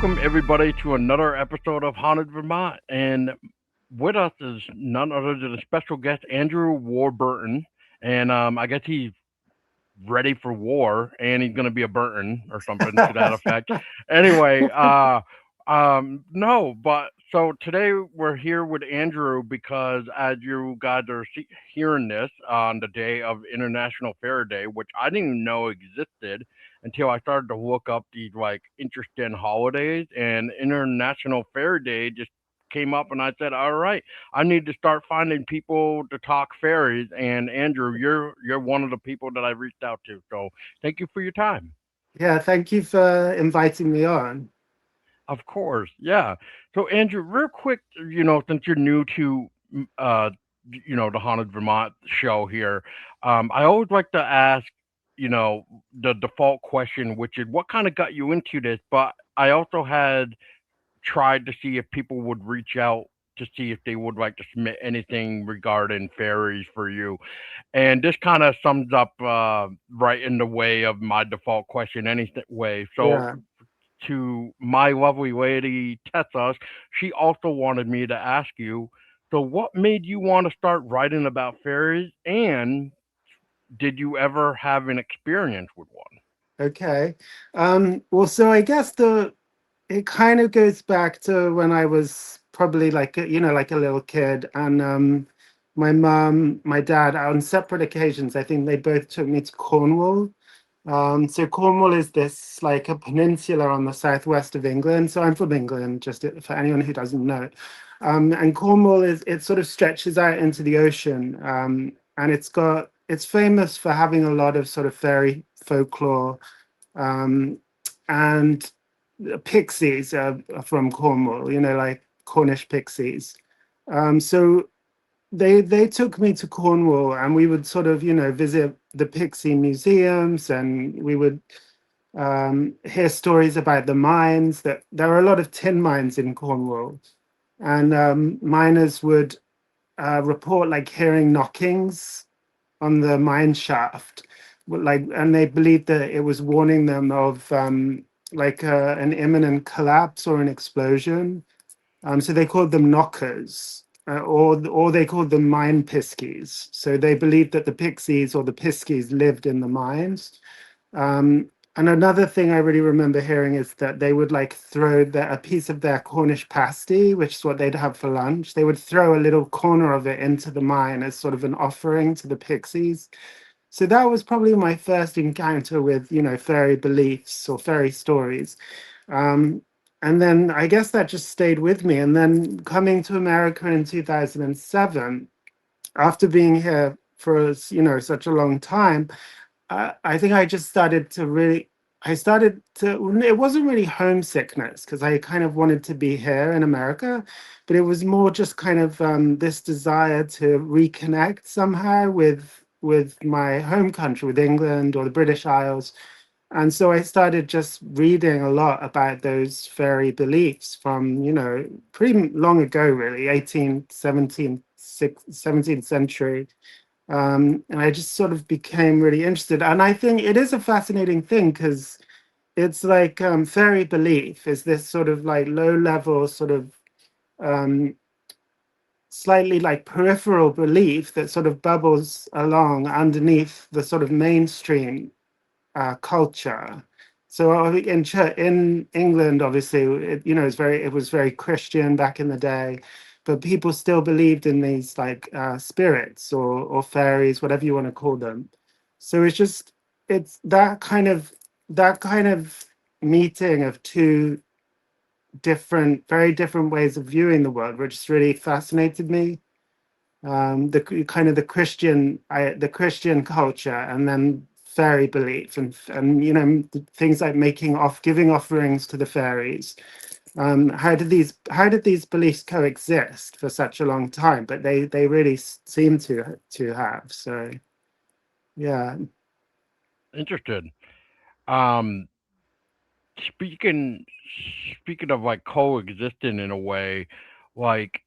welcome everybody to another episode of Haunted Vermont. And with us is none other than a special guest, Andrew Warburton. And I guess he's ready for war and he's going to be a Burton or something to that effect. Anyway, no, but so today we're here with Andrew because as you guys are hearing this on the day of International Fair Day, which I didn't even know existed until I started to look up these like interesting holidays, and International Fair Day just came up and I said, all right, I need to start finding people to talk fairies. And Andrew, you're one of the people that I reached out to. So thank you for your time. Yeah, thank you for inviting me on. Of course, yeah. So Andrew, real quick, since you're new to the Haunted Vermont show here, I always like to ask, the default question, which is what kind of got you into this. But I also had tried to see if people would reach out to see if they would like to submit anything regarding fairies for you. And this kind of sums up right in the way of my default question anyway. So Yeah. to my lovely lady Tessa, she also wanted me to ask you, so what made you want to start writing about fairies, and did you ever have an experience with one? Okay. Well, so I guess the it kind of goes back to when I was probably like like a little kid, and my mom, my dad, on separate occasions, I think they both took me to Cornwall. So Cornwall is this like a peninsula on the southwest of England. So I'm from England, just for anyone who doesn't know. And Cornwall is it sort of stretches out into the ocean, and it's famous for having a lot of sort of fairy folklore, um, and pixies are from Cornwall. Like Cornish pixies. So they took me to Cornwall, and we would sort of visit the Pixie museums, and we would hear stories about the mines. That there are a lot of tin mines in Cornwall, and miners would report like hearing knockings on the mine shaft, and they believed that it was warning them of like an imminent collapse or an explosion. So they called them knockers, or they called them mine piskies. So they believed that the pixies or the piskies lived in the mines. And another thing I really remember hearing is that they would like throw a piece of their Cornish pasty, which is what they'd have for lunch. They would throw a little corner of it into the mine as sort of an offering to the pixies. So that was probably my first encounter with, fairy beliefs or fairy stories. Um, and then I guess that just stayed with me. And then coming to America in 2007, after being here for, such a long time, I think I just started to really, I started to, it wasn't really homesickness because I kind of wanted to be here in America, but it was more just kind of this desire to reconnect somehow with my home country, with England or the British Isles. And so I started just reading a lot about those fairy beliefs from, pretty long ago, really, 18th, 17th century. And I just sort of became really interested. And I think it is a fascinating thing because it's like fairy belief is this sort of like low level, sort of um, slightly like peripheral belief that sort of bubbles along underneath the sort of mainstream culture. So in England, obviously, it was very Christian back in the day, but people still believed in these like spirits or fairies, whatever you want to call them. So it's that kind of meeting of two very different ways of viewing the world, which really fascinated me. The kind of the Christian culture, and then fairy belief, and things like giving offerings to the fairies. How did these beliefs coexist for such a long time? But they really seem to have. So yeah. Interested. Um, speaking speaking of like coexisting in a way, like,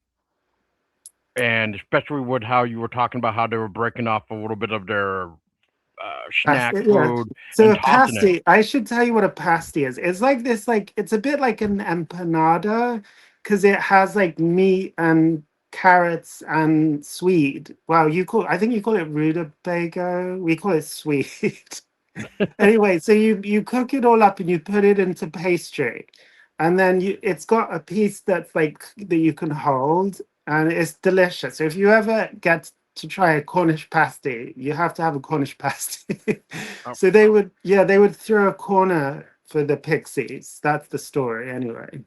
and especially with how you were talking about how they were breaking off a little bit of their snack Yeah. food So and a tossing it. pasty, I should tell you what a pasty is. It's like this, like it's a bit like an empanada because it has like meat and carrots and swede. Well, I think you call it rutabaga. We call it sweet. Anyway, so you cook it all up and you put it into pastry, and then it's got a piece that's like that you can hold, and it's delicious. So if you ever get to try a Cornish pasty, you have to have a Cornish pasty. Oh, So they would throw a corner for the pixies. That's the story, anyway.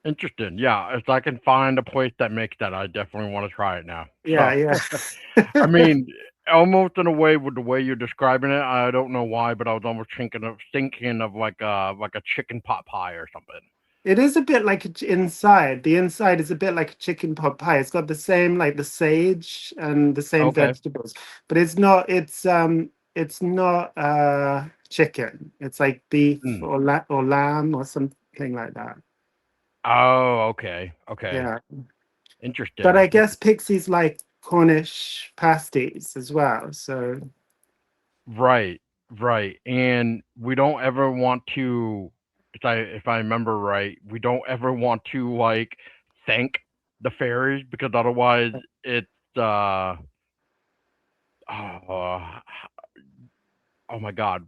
interesting. Yeah, if I can find a place that makes that, I definitely want to try it now. Yeah, So, I yeah. mean, almost in a way with the way you're describing it, I don't know why, but I was almost thinking of like a chicken pot pie or something. It is a bit like inside. The inside is a bit like a chicken pot pie. It's got the same like the sage and the same Okay. vegetables, but it's not. It's not chicken. It's like beef Mm. or lamb or something like that. Oh, okay. Okay. Yeah, but Interesting. I guess Pixies like Cornish pasties as well. So Right, right. And we don't ever want to, if I remember right, we don't ever want to like thank the fairies because otherwise it's uh oh, oh my God,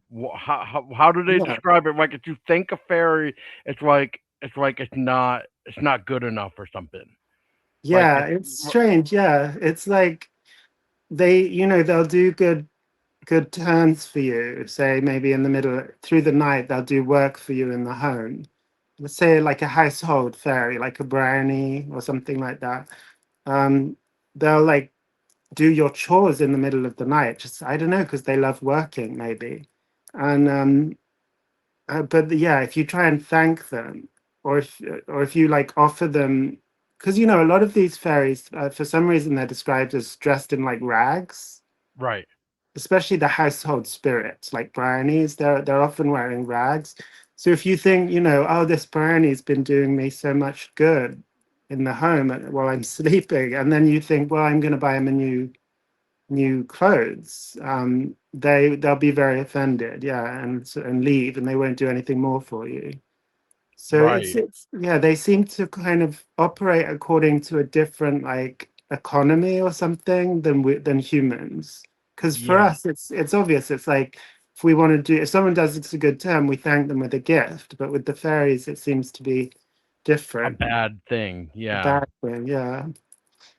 how do they yeah, describe it? Like if you thank a fairy, it's like it's not good enough or something. Like yeah, it's it's strange. Yeah, it's like they'll do good turns for you. Say maybe in the middle through the night, they'll do work for you in the home. Let's say like a household fairy, like a brownie or something like that. Um, they'll like do your chores in the middle of the night. Just I don't know because they love working maybe, and but yeah, if you try and thank them, or if you like offer them, because a lot of these fairies, for some reason, they're described as dressed in like rags, right, especially the household spirits, like brownies. They're often wearing rags. So if you think, oh, this brownie's been doing me so much good in the home while I'm sleeping, and then you think, well, I'm going to buy him a new clothes, they'll be very offended, yeah, and leave, and they won't do anything more for you. So it's right, it's yeah, they seem to kind of operate according to a different like economy or something than humans. Because for yeah, us, it's obvious. It's like if someone does it's a good term, we thank them with a gift. But with the fairies, it seems to be a different. bad thing. A Yeah. bad thing, yeah,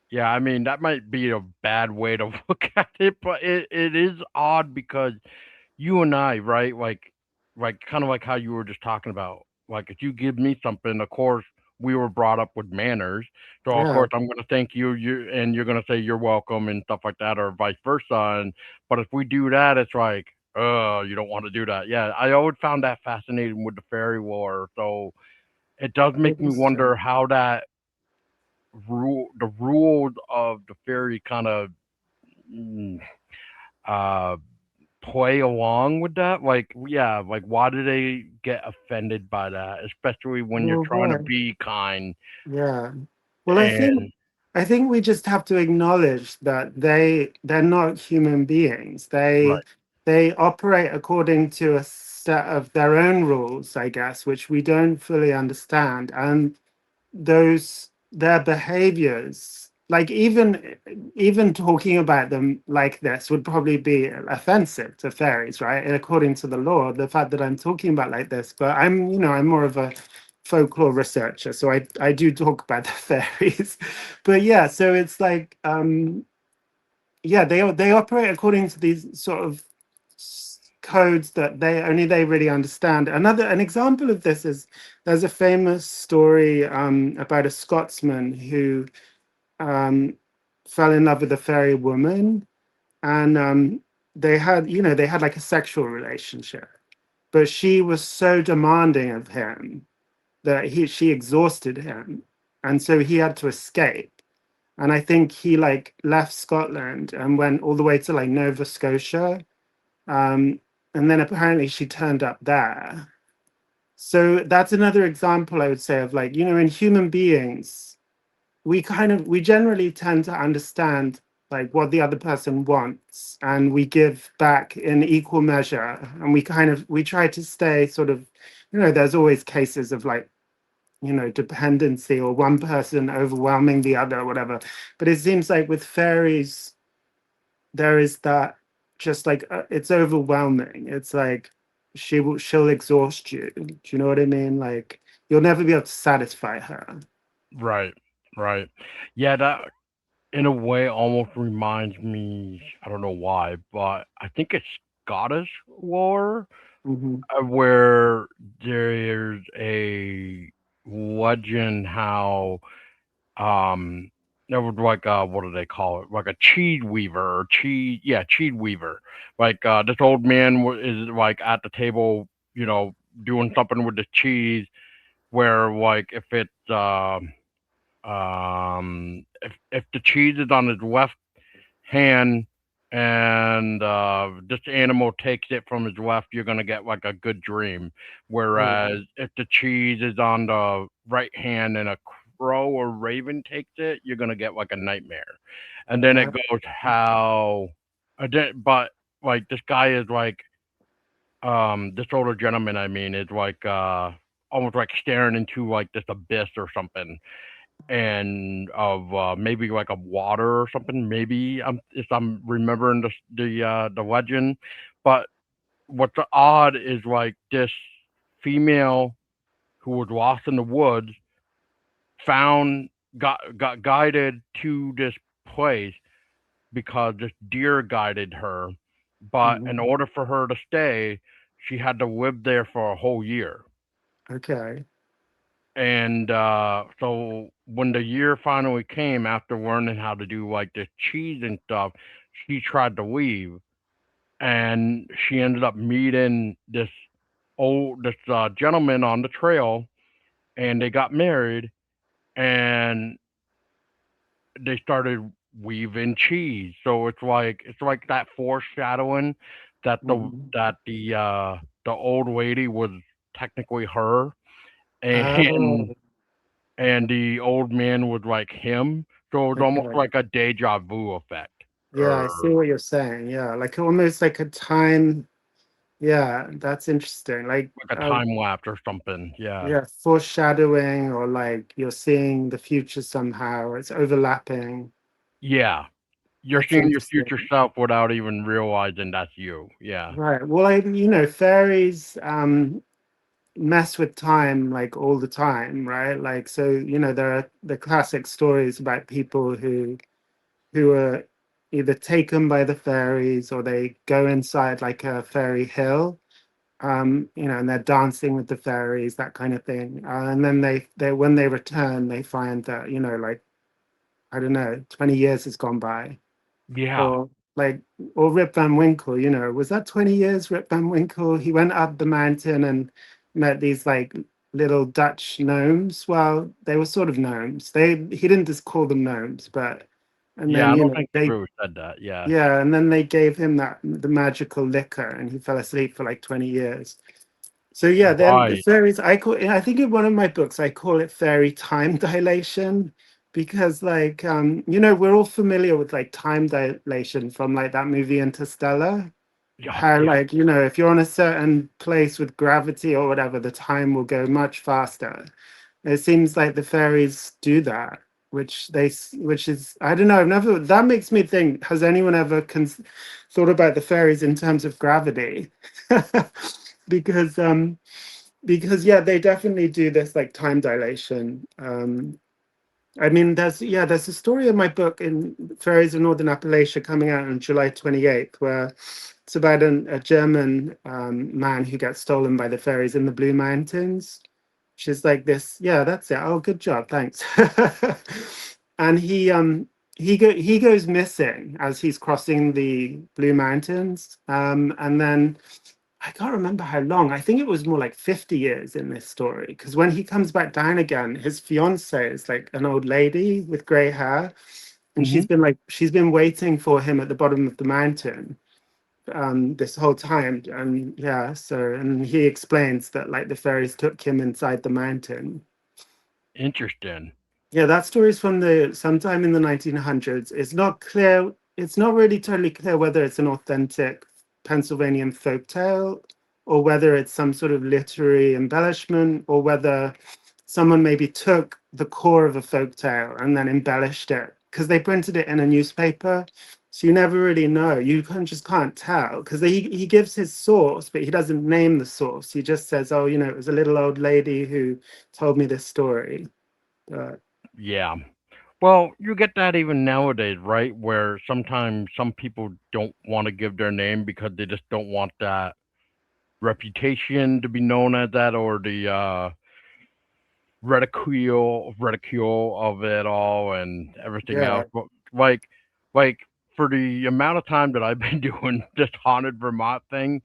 Yeah, I mean, that might be a bad way to look at it, but it is odd because you and I, right? Like kind of like how you were just talking about. Like if you give me something, of course, we were brought up with manners. So of yeah. course I'm gonna thank you, and you're gonna say you're welcome and stuff like that, or vice versa. But if we do that, it's like, you don't want to do that. Yeah, I always found that fascinating with the fairy lore. So it does It make me is wonder true. how that the rules of the fairy kind of mm, uh play along with that. Like, yeah, like why do they get offended by that, especially when you're Oh trying to boy. be kind Yeah. Well, I think and I think we just have to acknowledge that they're not human beings. They right, they operate according to a set of their own rules, I guess, which we don't fully understand. And those their behaviors, like even talking about them like this would probably be offensive to fairies, right? And according to the law, the fact that I'm talking about like this, but I'm more of a folklore researcher, so I do talk about the fairies. But yeah, so it's like yeah, they operate according to these sort of codes that they really understand. An example of this is there's a famous story about a Scotsman who um, fell in love with a fairy woman, and they had like a sexual relationship, but she was so demanding of him that she exhausted him, and so he had to escape. And I think he like left Scotland and went all the way to like Nova Scotia, um, and then apparently she turned up there. So that's another example I would say of like in human beings we generally tend to understand like what the other person wants, and we give back in equal measure, and we try to stay sort of, there's always cases of like, dependency or one person overwhelming the other or whatever, but it seems like with fairies there is that, just like, it's overwhelming. It's like she'll exhaust you. Do you know what I mean? Like you'll never be able to satisfy her. Right, right. Yeah, that in a way almost reminds me, I don't know why, but I think it's Scottish lore, Hmm. where there's a legend how there was like what do they call it? Like a cheese weaver or cheese weaver. Like this old man is like at the table, doing something with the cheese where like if it's if the cheese is on his left hand and this animal takes it from his left, you're gonna get like a good dream. Oh, Whereas if the cheese is on the right hand and a crow or raven takes it, you're gonna get like a nightmare. And then it uh, goes how, but like this guy is like this older gentleman, I mean, is like almost like staring into like this abyss or something and of maybe like a water or something. Maybe if I'm remembering the legend, but what's odd is like this female who was lost in the woods found got guided to this place because this deer guided her, but in mhm. order for her to stay, she had to live there for a whole year. Okay. And so when the year finally came after learning how to do like the cheese and stuff, she tried to leave and she ended up meeting this gentleman on the trail and they got married and they started weaving cheese. So it's like that foreshadowing that Mhm. the old lady was technically her and Oh, and the old man was like him, so it was almost okay. like a deja vu effect, Yeah, I or see what you're saying. Yeah, like almost like a time. Yeah, that's interesting. like a time lapse or something. Yeah, Yeah, foreshadowing, or like you're seeing the future somehow. It's overlapping. yeah. You're That's seeing your future interesting. self without even realizing that's you. Yeah, Right. Well, fairies mess with time like all the time, right? Like, so, there are the classic stories about people who are either taken by the fairies or they go inside like a fairy hill, and they're dancing with the fairies, that kind of thing. And then they when they return, they find that, like, I don't know, 20 years has gone by. yeah, Or like, or Rip Van Winkle, was that 20 years? Rip Van Winkle, he went up the mountain and met these like little Dutch gnomes. Well, they were sort of gnomes. He didn't just call them gnomes, but and yeah. then I don't think he they really said that. Yeah, yeah, and then they gave him the magical liquor, and he fell asleep for like 20 years. So yeah, then the right. fairies, I think in one of my books I call it fairy time dilation, because like, we're all familiar with like time dilation from like that movie Interstellar. Yeah, How, yeah, like, if you're on a certain place with gravity or whatever, the time will go much faster. It seems like the fairies do that, which is, I don't know. I've never. That makes me think. Has anyone ever thought about the fairies in terms of gravity? because yeah, they definitely do this like time dilation. I mean, there's a story in my book in Fairies of Northern Appalachia coming out on July 28th, where it's about a German man who gets stolen by the fairies in the Blue Mountains. She's like this. Yeah, that's it. Oh, good job, thanks. And he goes missing as he's crossing the Blue Mountains, and then I can't remember how long. I think it was more like 50 years in this story. Because when he comes back down again, his fiance is like an old lady with gray hair. And hmm she's been waiting for him at the bottom of the mountain this whole time. And yeah, and he explains that like the fairies took him inside the mountain. interesting. Yeah, that story is from the sometime in the 1900s. It's not clear. it's not really totally clear whether it's an authentic Pennsylvanian folktale or whether it's some sort of literary embellishment or whether someone maybe took the core of a folktale and then embellished it because they printed it in a newspaper. So you never really know. You just can't tell because he gives his source, but he doesn't name the source. He just says, "Oh, it was a little old lady who told me this story." But Yeah. Well, you get that even nowadays, right? Where sometimes some people don't want to give their name because they just don't want that reputation to be known as that, or the ridicule of it all and everything yeah, else. But like like for the amount of time that I've been doing this haunted Vermont thing,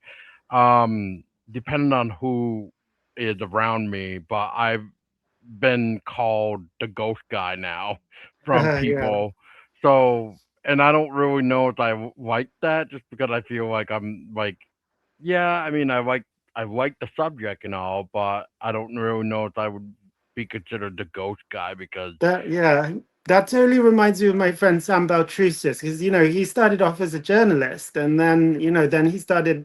depending on who is around me, but I've been called the ghost guy now from yeah. people. So, and I don't really know if I like that, just because I feel like I'm like, yeah, I mean, I like the subject and all, but I don't really know if I would be considered the ghost guy because Yeah, that totally reminds me of my friend Sam Baltrusis because he started off as a journalist and then then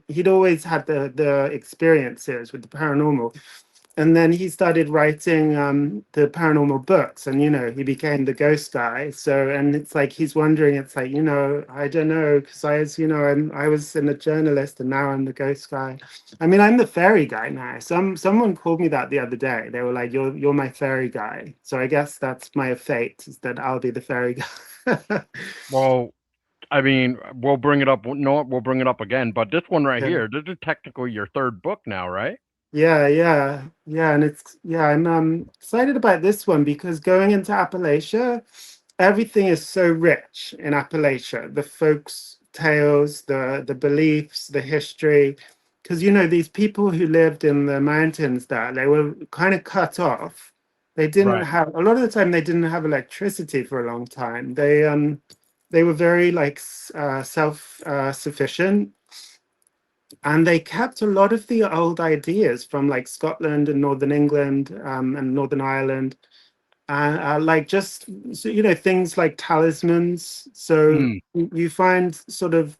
he'd always had the experiences with the paranormal, and then he started writing the paranormal books, and he became the ghost guy. So, and it's like he's wondering, it's like I don't know, because I was in a journalist and now I'm the ghost guy. I mean, I'm the fairy guy now. Someone called me that the other day. They were like, you're my fairy guy. So I guess that's my fate, is that I'll be the fairy guy. well, I mean, we'll bring it up. No, we'll bring it up again. But this one right Yeah. here, this is technically your third book now, right? Yeah, and I'm excited about this one because going into Appalachia, everything is so rich in Appalachia. The folks tales, the beliefs, the history. Because these people who lived in the mountains there, they were kind of cut off. They didn't Right. have, a lot of the time they didn't have electricity for a long time. They were very like self sufficient, and they kept a lot of the old ideas from like Scotland and Northern England, and Northern Ireland, like just so, things like talismans. So Mm, you find sort of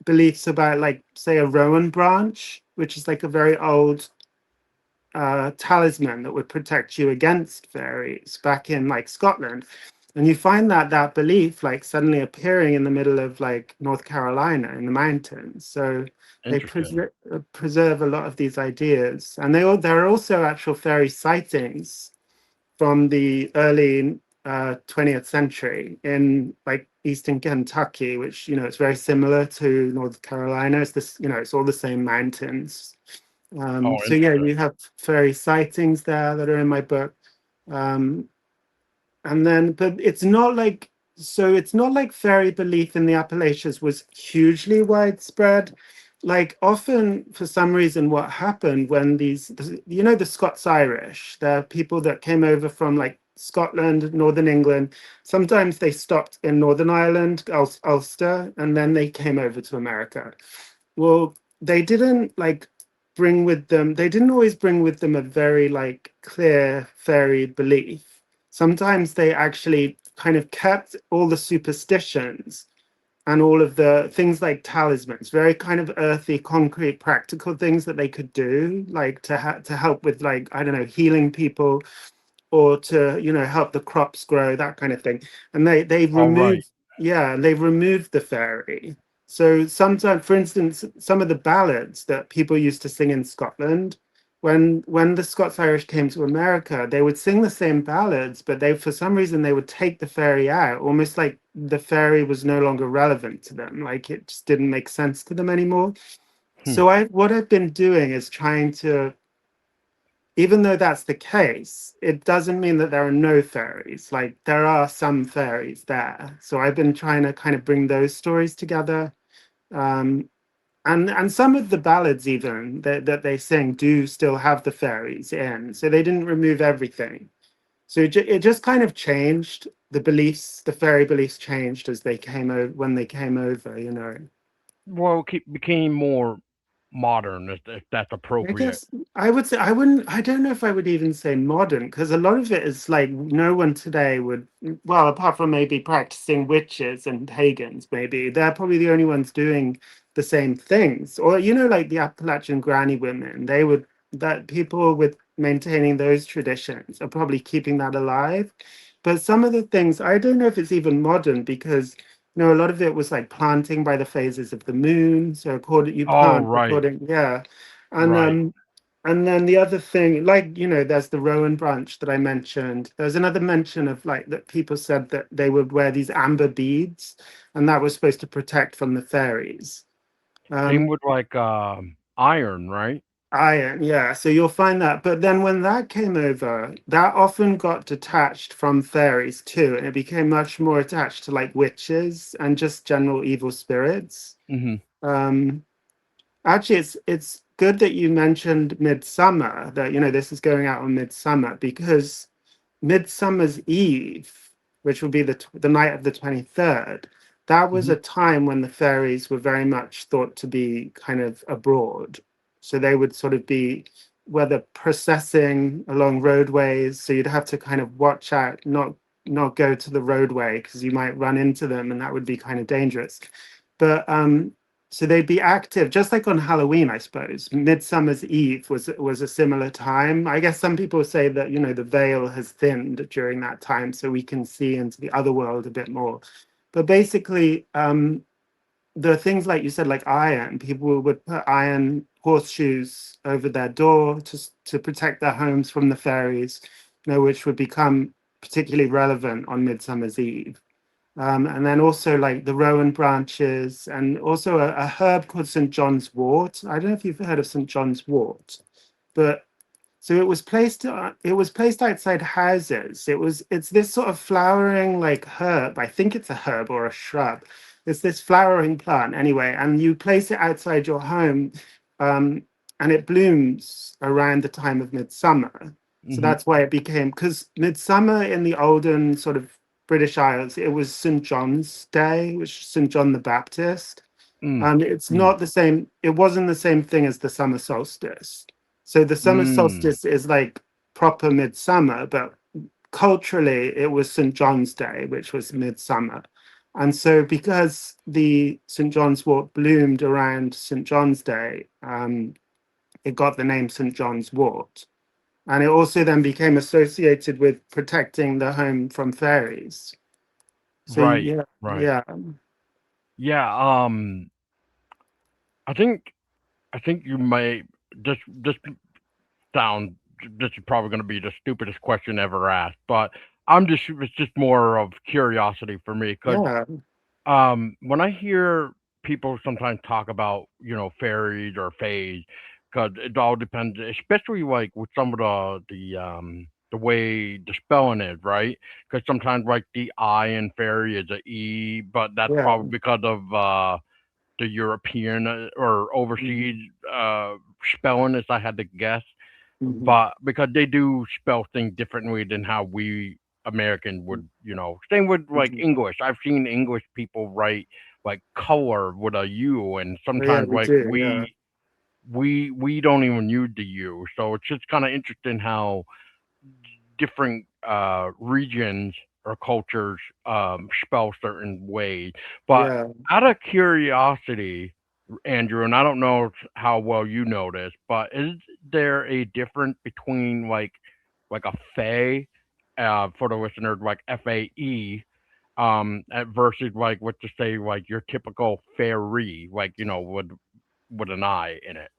beliefs about, like, say, a rowan branch, which is like a very old talisman that would protect you against fairies back in like Scotland. And you find that belief like suddenly appearing in the middle of like North Carolina in the mountains. So they interesting. preserve a lot of these ideas, and there are also actual fairy sightings from the early 20th century in like eastern Kentucky, which it's very similar to North Carolina. It's this, it's all the same mountains. Oh, So yeah, interesting. you have fairy sightings there that are in my book. Um, and then, but it's not like fairy belief in the Appalachians was hugely widespread. Like often, for some reason, what happened when the Scots Irish, the people that came over from like Scotland, Northern England, sometimes they stopped in Northern Ireland, Ulster, and then they came over to America. Well, they didn't like they didn't always bring with them a very like clear fairy belief. Sometimes they actually kind of kept all the superstitions and all of the things like talismans, very kind of earthy, concrete, practical things that they could do, like to help with, like, I don't know, healing people, or to help the crops grow, that kind of thing. And they've All right. removed, yeah, they've removed the fairy. So sometimes, for instance, some of the ballads that people used to sing in Scotland, when the Scots Irish came to America, they would sing the same ballads, but they, for some reason, they would take the fairy out, almost like the fairy was no longer relevant to them, like it just didn't make sense to them anymore. Hmm. So what I've been doing is trying to, even though that's the case, it doesn't mean that there are no fairies. Like, there are some fairies there. So I've been trying to kind of bring those stories together. Um, and some of the ballads even that they sing do still have the fairies in. So they didn't remove everything. So it just kind of changed. The beliefs, the fairy beliefs changed as they came over, when they came over. Well, it became more modern, if that's I appropriate. guess I would say I wouldn't. I don't know if I would even say modern because a lot of it is like no one today would. Well, apart from maybe practicing witches and pagans, maybe they're probably the only ones doing the same things. Or like the Appalachian granny women, they would that people with maintaining those traditions are probably keeping that alive. But some of the things I don't know if it's even modern because a lot of it was like planting by the phases of the moon. So according you Oh, plant right, according, yeah. And right. then the other thing, like, there's the rowan branch that I mentioned. There's another mention of like that people said that they would wear these amber beads, and that was supposed to protect from the fairies. Same Um, with like iron, right? Iron, yeah. So you'll find that. But then when that came over, that often got detached from fairies too, and it became much more attached to like witches and just general evil spirits. Hmm. Um, Actually, it's good that you mentioned Midsummer, that this is going out on Midsummer because Midsummer's Eve, which would be the night of the 23rd, that was Hmm. a time when the fairies were very much thought to be kind of abroad. So they would sort of be whether processing along roadways, so you'd have to kind of watch out, not go to the roadway because you might run into them and that would be kind of dangerous. But so they'd be active, just like on Halloween, I suppose. Midsummer's Eve was a similar time. I guess some people say that the veil has thinned during that time, so we can see into the other world a bit more. But basically, the things like you said, like iron, people would put iron horseshoes over their door to protect their homes from the fairies, which would become particularly relevant on Midsummer's Eve. And then also like the rowan branches and also a herb called St. John's wort. I don't know if you've heard of St. John's wort, but so it was placed outside houses. It's this sort of flowering like herb. I think it's a herb or a shrub. It's this flowering plant anyway, and you place it outside your home, um, and it blooms around the time of midsummer. So Hmm. that's why it became, because midsummer in the olden sort of British Isles, it was St. John's Day, which is St. John the Baptist. Mm. And it's Mm. not the same, it wasn't the same thing as the summer solstice. So the summer Mm. solstice is like proper midsummer, but culturally it was St. John's Day, which was midsummer. And so because the St. John's wort bloomed around St. John's Day, it got the name St. John's wort. And it also then became associated with protecting the home from fairies. So Right, yeah, right. yeah, Yeah, I think I think you may this sound this is probably going to be the stupidest question ever asked, but it's just more of curiosity for me because yeah, when I hear people sometimes talk about fairies or fays, because it all depends, especially like with some of the way the spelling is, right? Because sometimes like the I in fairy is a E, but that's yeah. probably because of the European or Mhm, overseas spelling, as I had to guess. mhm. But because they do spell things differently than how we Americans would, Same with like Mhm. English. I've seen English people write like color with a U, and Oh, yeah, sometimes we like do. Yeah, we don't even use the U. So it's just kind of interesting how different regions or cultures spell certain ways. But yeah. out of curiosity, Andrew, and I don't know how well you know this, but is there a difference between like a fae, for the listeners, like FAE, versus like what to say like your typical fairy, like with an I in it?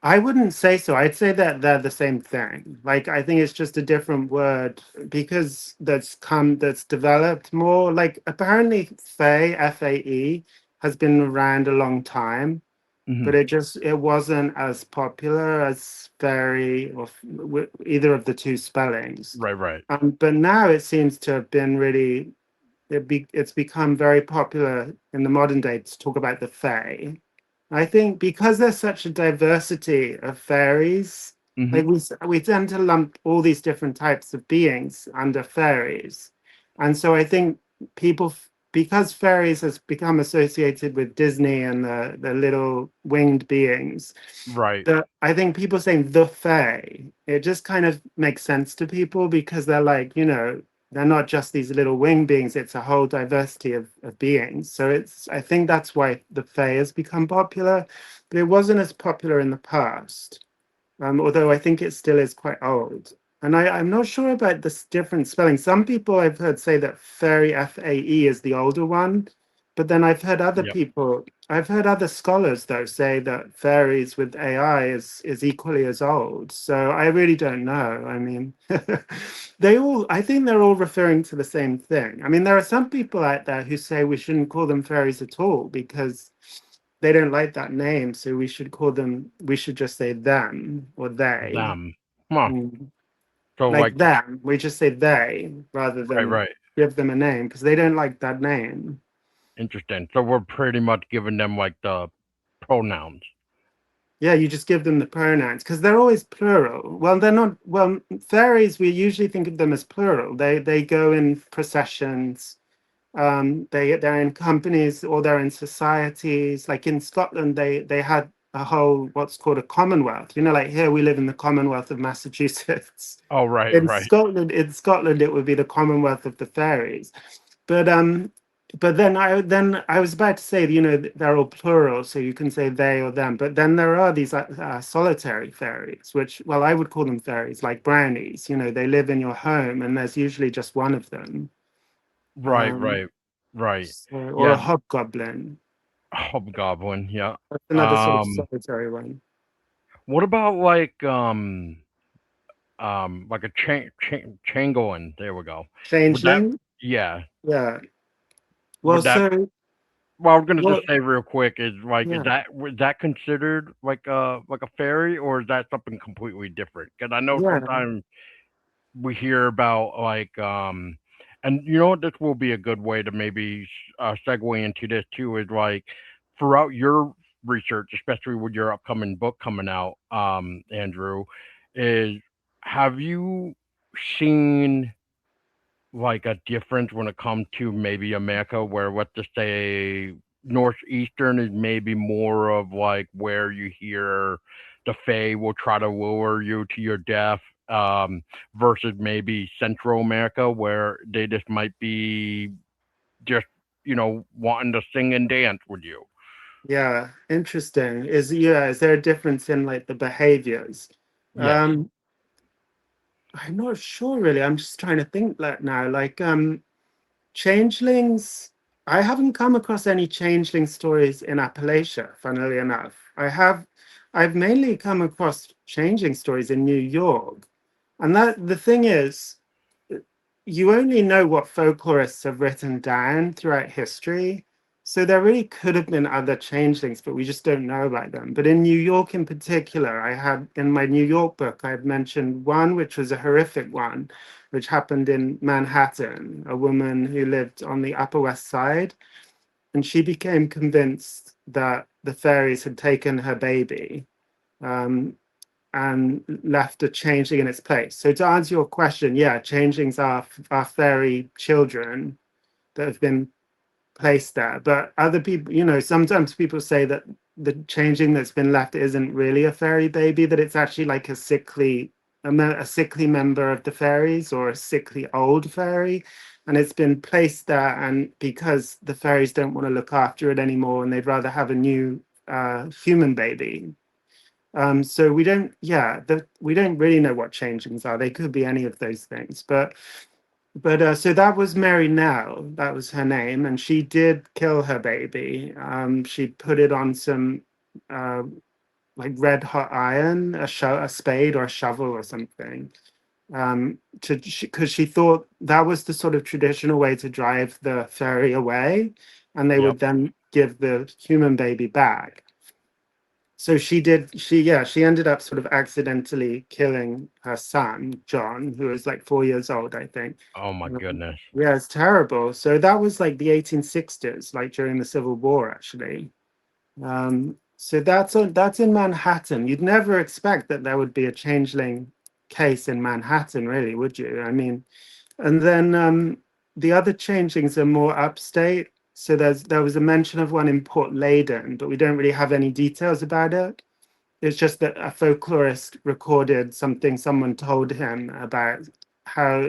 I wouldn't say so. I'd say that they're the same thing. Like, I think it's just a different word because that's developed more. Like, apparently, Fae, FAE, has been around a long time, Hmm. but it wasn't as popular as fairy or either of the two spellings. Right, right. But now it seems to have been really it's become very popular in the modern day to talk about the fae. I think because there's such a diversity of fairies, Hmm. like we tend to lump all these different types of beings under fairies, and so I think people because fairies has become associated with Disney and the little winged beings, Right. I think people saying the Fae, it just kind of makes sense to people because they're like, they're not just these little wing beings, it's a whole diversity of beings. So I think that's why the Fae has become popular, but it wasn't as popular in the past, although I think it still is quite old. And I'm not sure about this different spelling. Some people I've heard say that fairy, Fae, is the older one, but then Yep. I've heard other scholars though say that fairies with AI is equally as old. So I really don't know. I mean, I think they're all referring to the same thing. I mean, there are some people out there who say we shouldn't call them fairies at all because they don't like that name. So we should just say them or they. Them. Huh. Mm. So Like like, them, we just say they rather right, than right. give them a name because they don't like that name. Interesting. So we're pretty much giving them like the pronouns. Yeah, you just give them the pronouns because they're always plural. Well, they're not. Well, fairies, we usually think of them as plural. They go in processions. They're in companies or they're in societies. Like in Scotland, they had a whole what's called a commonwealth. Like here we live in the Commonwealth of Massachusetts. Oh, right, In right. Scotland, it would be the Commonwealth of the Fairies. But then I was about to say, they're all plural, so you can say they or them. But then there are these solitary fairies, which, well, I would call them fairies, like brownies. They live in your home, and there's usually just one of them, Right, um, right, right. or a Yeah, hobgoblin. hobgoblin, yeah. That's another sort of Um, solitary one. what about like a changoin? There we go. Would that, Changeling, yeah, yeah. Well, would that, so well, I was gonna just well, say real quick is like, is yeah, that, was that considered like a fairy, or is that something completely different? Because I know yeah, sometimes we hear about like and you know what, this will be a good way to maybe segue into this too, is like throughout your research, especially with your upcoming book coming out, Andrew, is have you seen like a difference when it comes to maybe America, where let's just say northeastern is maybe more of like where you hear the Fae will try to lure you to your death, versus maybe Central America where they just might be just wanting to sing and dance with you. yeah. Interesting. Is there a difference in like the behaviors? Yes. Um, I'm not sure really. I'm just trying to think that now. Like changelings, I haven't come across any changeling stories in Appalachia, funnily enough. I've mainly come across changeling stories in New York. And that the thing is, you only know what folklorists have written down throughout history. So there really could have been other changelings, but we just don't know about them. But in New York in particular, I had in my New York book, I had mentioned one which was a horrific one, which happened in Manhattan, a woman who lived on the Upper West Side. And she became convinced that the fairies had taken her baby. Um, and left a changeling in its place. So to answer your question, yeah, changelings are fairy children that have been placed there. But other people, sometimes people say that the changeling that's been left isn't really a fairy baby, that it's actually like a sickly member of the fairies or a sickly old fairy. And it's been placed there, and because the fairies don't want to look after it anymore, and they'd rather have a new human baby. So we don't really know what changelings are. They could be any of those things, but so that was Mary Nell. That was her name, and she did kill her baby. She put it on some uh, like red hot iron, a spade or a shovel or something, to because she thought that was the sort of traditional way to drive the fairy away, and they Yep. would then give the human baby back. So she ended up sort of accidentally killing her son John, who was like 4 years old, I think. Oh my goodness. Yeah, it's terrible. So that was like the 1860s, like during the Civil War, actually. So that's in Manhattan. You'd never expect that there would be a changeling case in Manhattan, really, would you? I mean, and then the other changelings are more upstate. So there was a mention of one in Port Leyden, but we don't really have any details about it. It's just that a folklorist recorded something someone told him about how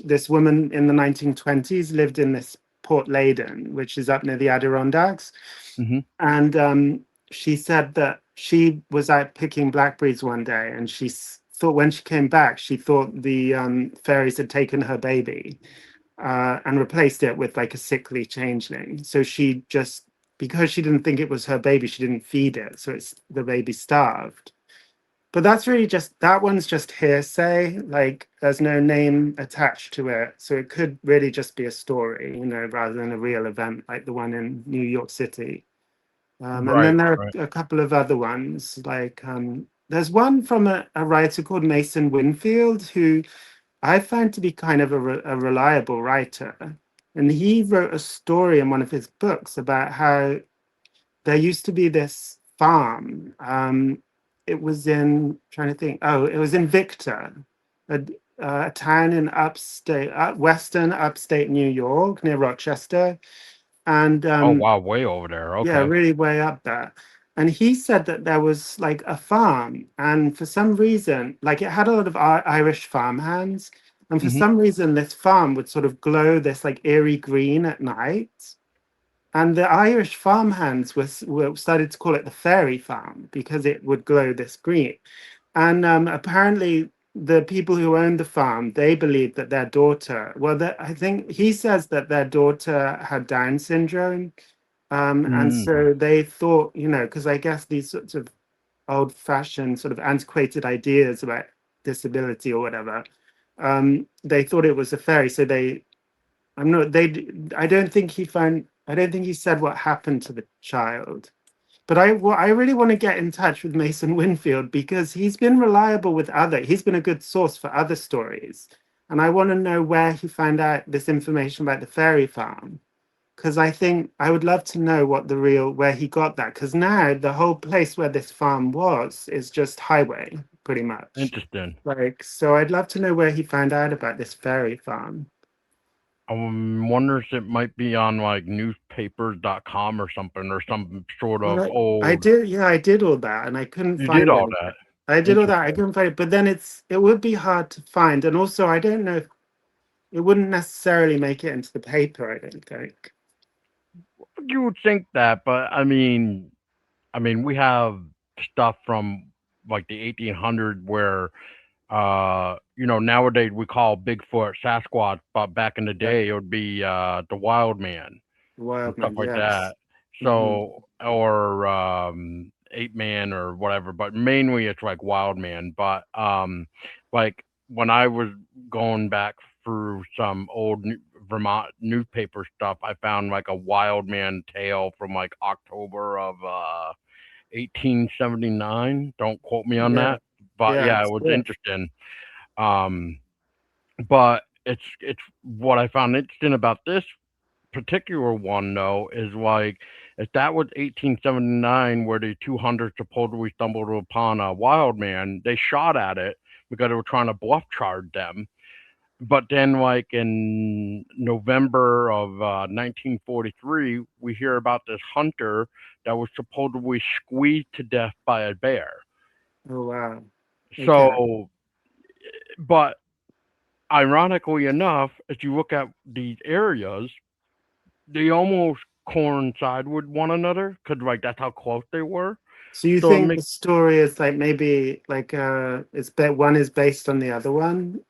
this woman in the 1920s lived in this Port Leyden, which is up near the Adirondacks. Hmm. And she said that she was out picking blackberries one day, and thought when she came back, she thought the fairies had taken her baby and replaced it with like a sickly changeling. So she just, because she didn't think it was her baby, she didn't feed it. So the baby starved. But that's really just, that one's just hearsay. Like there's no name attached to it. So it could really just be a story, rather than a real event like the one in New York City. And Right, then there right. are a couple of other ones. Like there's one from a writer called Mason Winfield, who I find to be kind of a reliable writer. And he wrote a story in one of his books about how there used to be this farm. It was in, trying to think, oh, it was in Victor, a, a town in western upstate New York near Rochester. And Oh wow, way over there. yeah, Okay. really way up there. And he said that there was like a farm, and for some reason, like it had a lot of Irish farmhands, and for Hmm. some reason, this farm would sort of glow this like eerie green at night. And the Irish farmhands were started to call it the fairy farm because it would glow this green. And apparently, the people who owned the farm, they believed that their daughter, well, I think he says that their daughter had Down syndrome. And Mm. so they thought, because I guess these sorts of old fashioned, sort of antiquated ideas about disability or whatever, they thought it was a fairy. So I'm not, they, I don't think he said what happened to the child. But I really want to get in touch with Mason Winfield because he's been a good source for other stories. And I want to know where he found out this information about the fairy farm. Because I think I would love to know where he got that. Because now the whole place where this farm was is just highway, pretty much. Interesting. Like, so I'd love to know where he found out about this fairy farm. I wonder if it might be on like newspapers.com or something, or some sort of Well, I old. did, yeah, I did all that and I couldn't You did find all anything. that. I did all that, I Interesting. couldn't find it, but then it would be hard to find. And also, I don't know if it wouldn't necessarily make it into the paper, I don't think. You would think that, but I mean, we have stuff from like the 1800s where, nowadays we call Bigfoot Sasquatch, but back in the Yeah, day it would be the Wild Man and stuff Wildman, like yes. that. Hmm. So, or Ape Man or whatever, but mainly it's like Wild Man. But like when I was going back through some old Vermont newspaper stuff, I found like a Wild Man tale from like October of 1879. Don't quote me on Yeah, that, but yeah, yeah, it it's was good. interesting. Um, but it's what I found interesting about this particular one though is like if that was 1879 where the two hunters supposedly stumbled upon a wild man, they shot at it because they were trying to bluff charge them. But then like in November of 1943, we hear about this hunter that was supposedly squeezed to death by a bear. Oh, wow. Okay. So, but ironically enough, if you look at these areas, they almost coincide with one another because like that's how close they were. So you So it think the makes story is like maybe like one is based on the other one?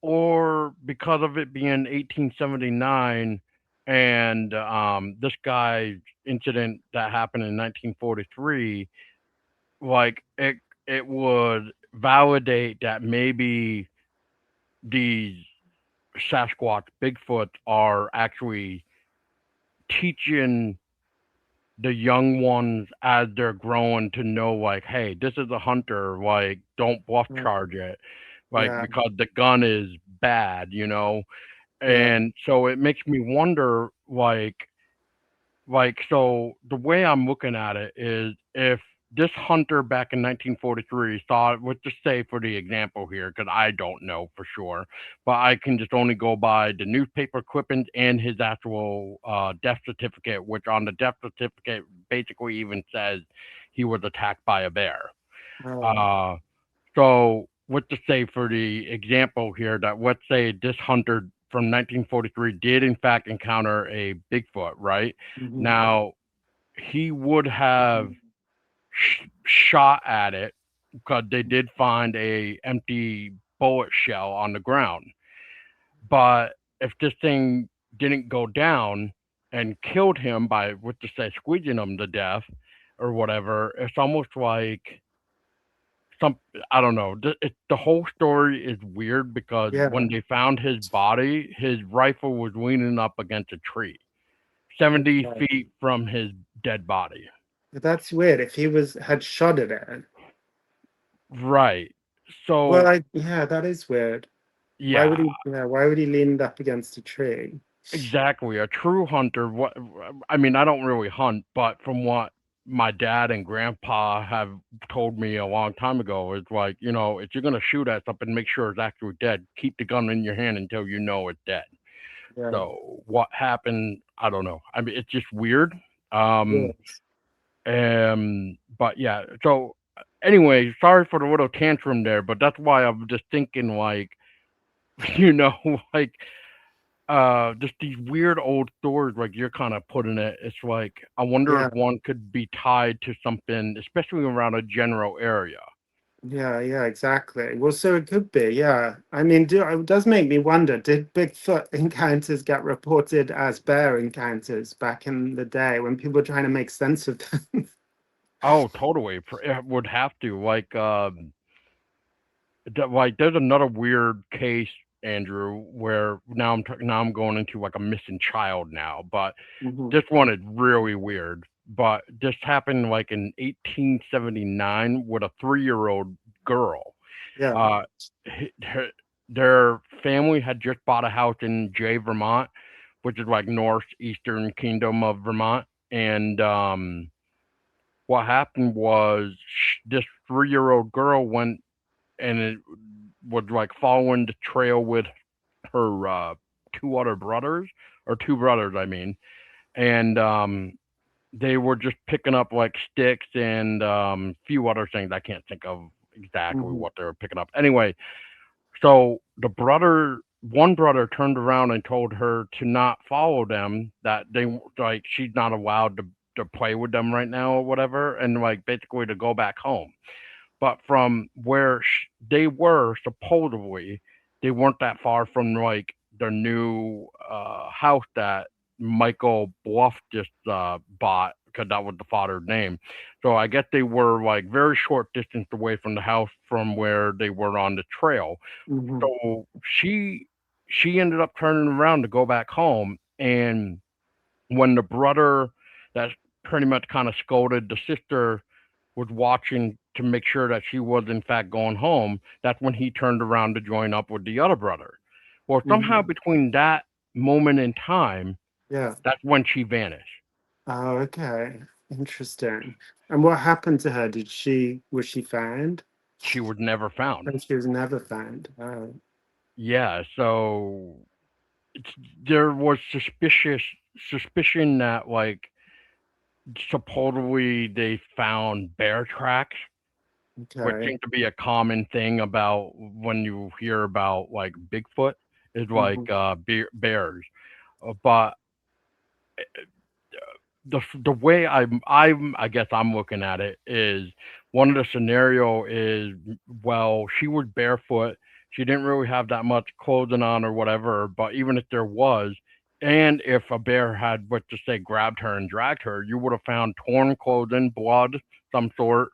or because of it being 1879 and this guy's incident that happened in 1943, like it would validate that maybe these Sasquatch Bigfoot are actually teaching the young ones as they're growing to know like, hey, this is a hunter, like don't bluff Yeah, charge it, like yeah, because the gun is bad. yeah. And so it makes me wonder so the way I'm looking at it is if this hunter back in 1943 saw, let's just say for the example here, because I don't know for sure, but I can just only go by the newspaper clippings and his actual death certificate, which on the death certificate basically even says he was attacked by a bear. Oh. Uh, so let's just say for the example here that let's say this hunter from 1943 did in fact encounter a Bigfoot, right? Hmm. Now he would have shot at it because they did find a empty bullet shell on the ground. But if this thing didn't go down and killed him by what to say squeezing him to death or whatever, it's almost like some I don't know. The whole story is weird because Yeah. when they found his body, his rifle was leaning up against a tree, 70 Okay. feet from his dead body. That's weird. If he was had shot at it, Right. well, So yeah, that is weird. Why yeah, would he? Yeah, why would he lean up against a tree? exactly. A true hunter. What I mean, I don't really hunt, but from what my dad and grandpa have told me a long time ago, it's like if you're gonna shoot at something, make sure it's actually dead. Keep the gun in your hand until you know it's dead. Yeah. So what happened? I don't know. I mean, it's just weird. Um, Yes. but yeah. So anyway, sorry for the little tantrum there, but that's why I'm just thinking like, you know, like just these weird old stories like you're kind of putting it. It's like I wonder if Yeah. one could be tied to something, especially around a general area. Yeah. Yeah. Exactly. Well, so it could be. Yeah. I mean, it does make me wonder, did Bigfoot encounters get reported as bear encounters back in the day when people were trying to make sense of them? Oh, totally. It would have to like there's another weird case, Andrew, where now I'm going into like a missing child now, but Hmm. this one is really weird. But this happened like in 1879 with a 3-year-old girl. Yeah. Uh, her, their family had just bought a house in Vermont, which is like northeastern kingdom of Vermont, and what happened was this 3-year-old girl went and it was like following the trail with her two other brothers or two brothers, I mean, and they were just picking up like sticks and few other things. I can't think of exactly Hmm. what they were picking up. Anyway, so one brother turned around and told her to not follow them. That they like she's not allowed to play with them right now or whatever, and like basically to go back home. But from where they were supposedly, they weren't that far from like their new house that Michael Bluff just bought because that was the father's name. So I guess they were like very short distance away from the house from where they were on the trail. Hmm. So she ended up turning around to go back home, and when the brother that pretty much kind of scolded the sister was watching to make sure that she was in fact going home, that's when he turned around to join up with the other brother. Well, somehow Hmm. between that moment in time, Yeah. that's when she vanished. Oh, okay. Interesting. And what happened to her? Was she found? She was never found. And she was never found. Oh. Yeah, so it's, there was suspicion that like supposedly they found bear tracks, which Okay. seems to be a common thing about when you hear about like Bigfoot is like Hmm. bears. But the way I guess I'm looking at it is one of the scenario is well she was barefoot, she didn't really have that much clothing on or whatever, but even if there was, and if a bear had what to say grabbed her and dragged her, you would have found torn clothing, blood, some sort.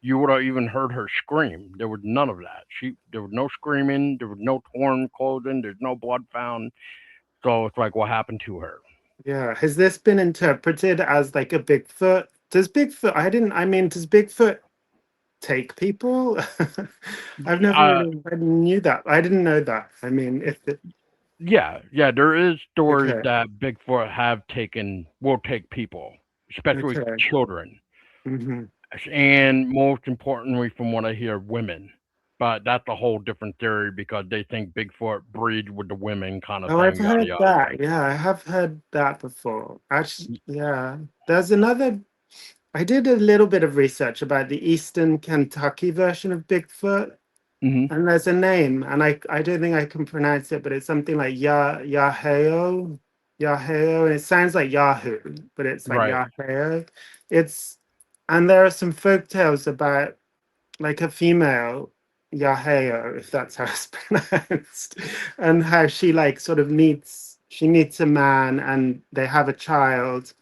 You would have even heard her scream. There was none of that. There was no screaming, there was no torn clothing, there's no blood found. So it's like what happened to her. Yeah. Has this been interpreted as like a Bigfoot? Does Bigfoot, I mean, does Bigfoot take people? I've never Uh, really, I knew that. I didn't know that. I mean, if it, yeah, yeah, there is stories okay. that Bigfoot have taken will take people, especially Okay. children. Hmm. and most importantly, from what I hear, women. But that's a whole different theory because they think Bigfoot breeds with the women, kind of Oh, I've thing, yada heard yada. that. Yeah, I have heard that before. Actually, yeah. There's another. I did a little bit of research about the Eastern Kentucky version of Bigfoot, Mm-hmm. and there's a name, and I don't think I can pronounce it, but it's something like Yaheo, and it sounds like Yahoo, but it's like Right. Yaheo. It's and there are some folk tales about like a female Yaheo, if that's how it's pronounced, and how she like sort of meets a man and they have a child,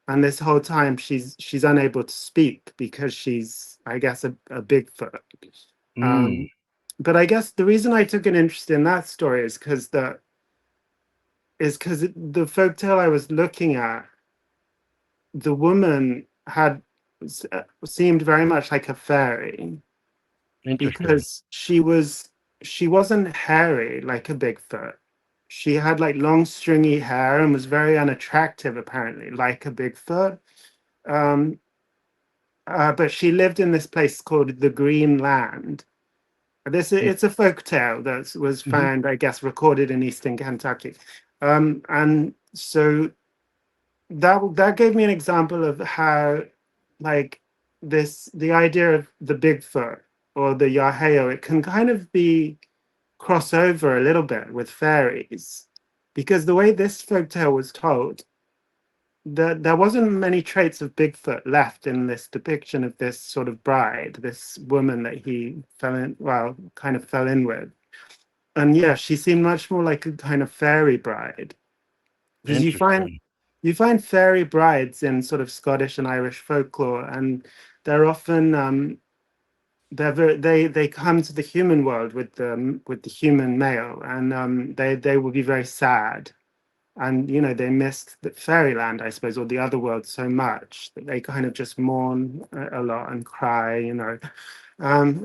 and this whole time she's unable to speak because she's, I guess, a Bigfoot. Mm. Um, but I guess the reason I took an interest in that story is because the folktale I was looking at, the woman had seemed very much like a fairy Interesting. because she wasn't hairy like a Bigfoot. She had like long stringy hair and was very unattractive apparently, like a Bigfoot. Um, but she lived in this place called the Green Land. It's a folk tale that was Mm-hmm. found, I guess, recorded in eastern Kentucky. And so that gave me an example of how, like, the idea of the Bigfoot or the Yaheo, it can kind of be cross over a little bit with fairies, because the way this folk tale was told, there wasn't many traits of Bigfoot left in this depiction of this sort of bride, this woman that he kind of fell in with. And yeah, she seemed much more like a kind of fairy bride, because Interesting. you find fairy brides in sort of Scottish and Irish folklore, and they're often they come to the human world with the human male, and they will be very sad, and they missed the fairyland, I suppose, or the other world so much that they kind of just mourn a lot and cry.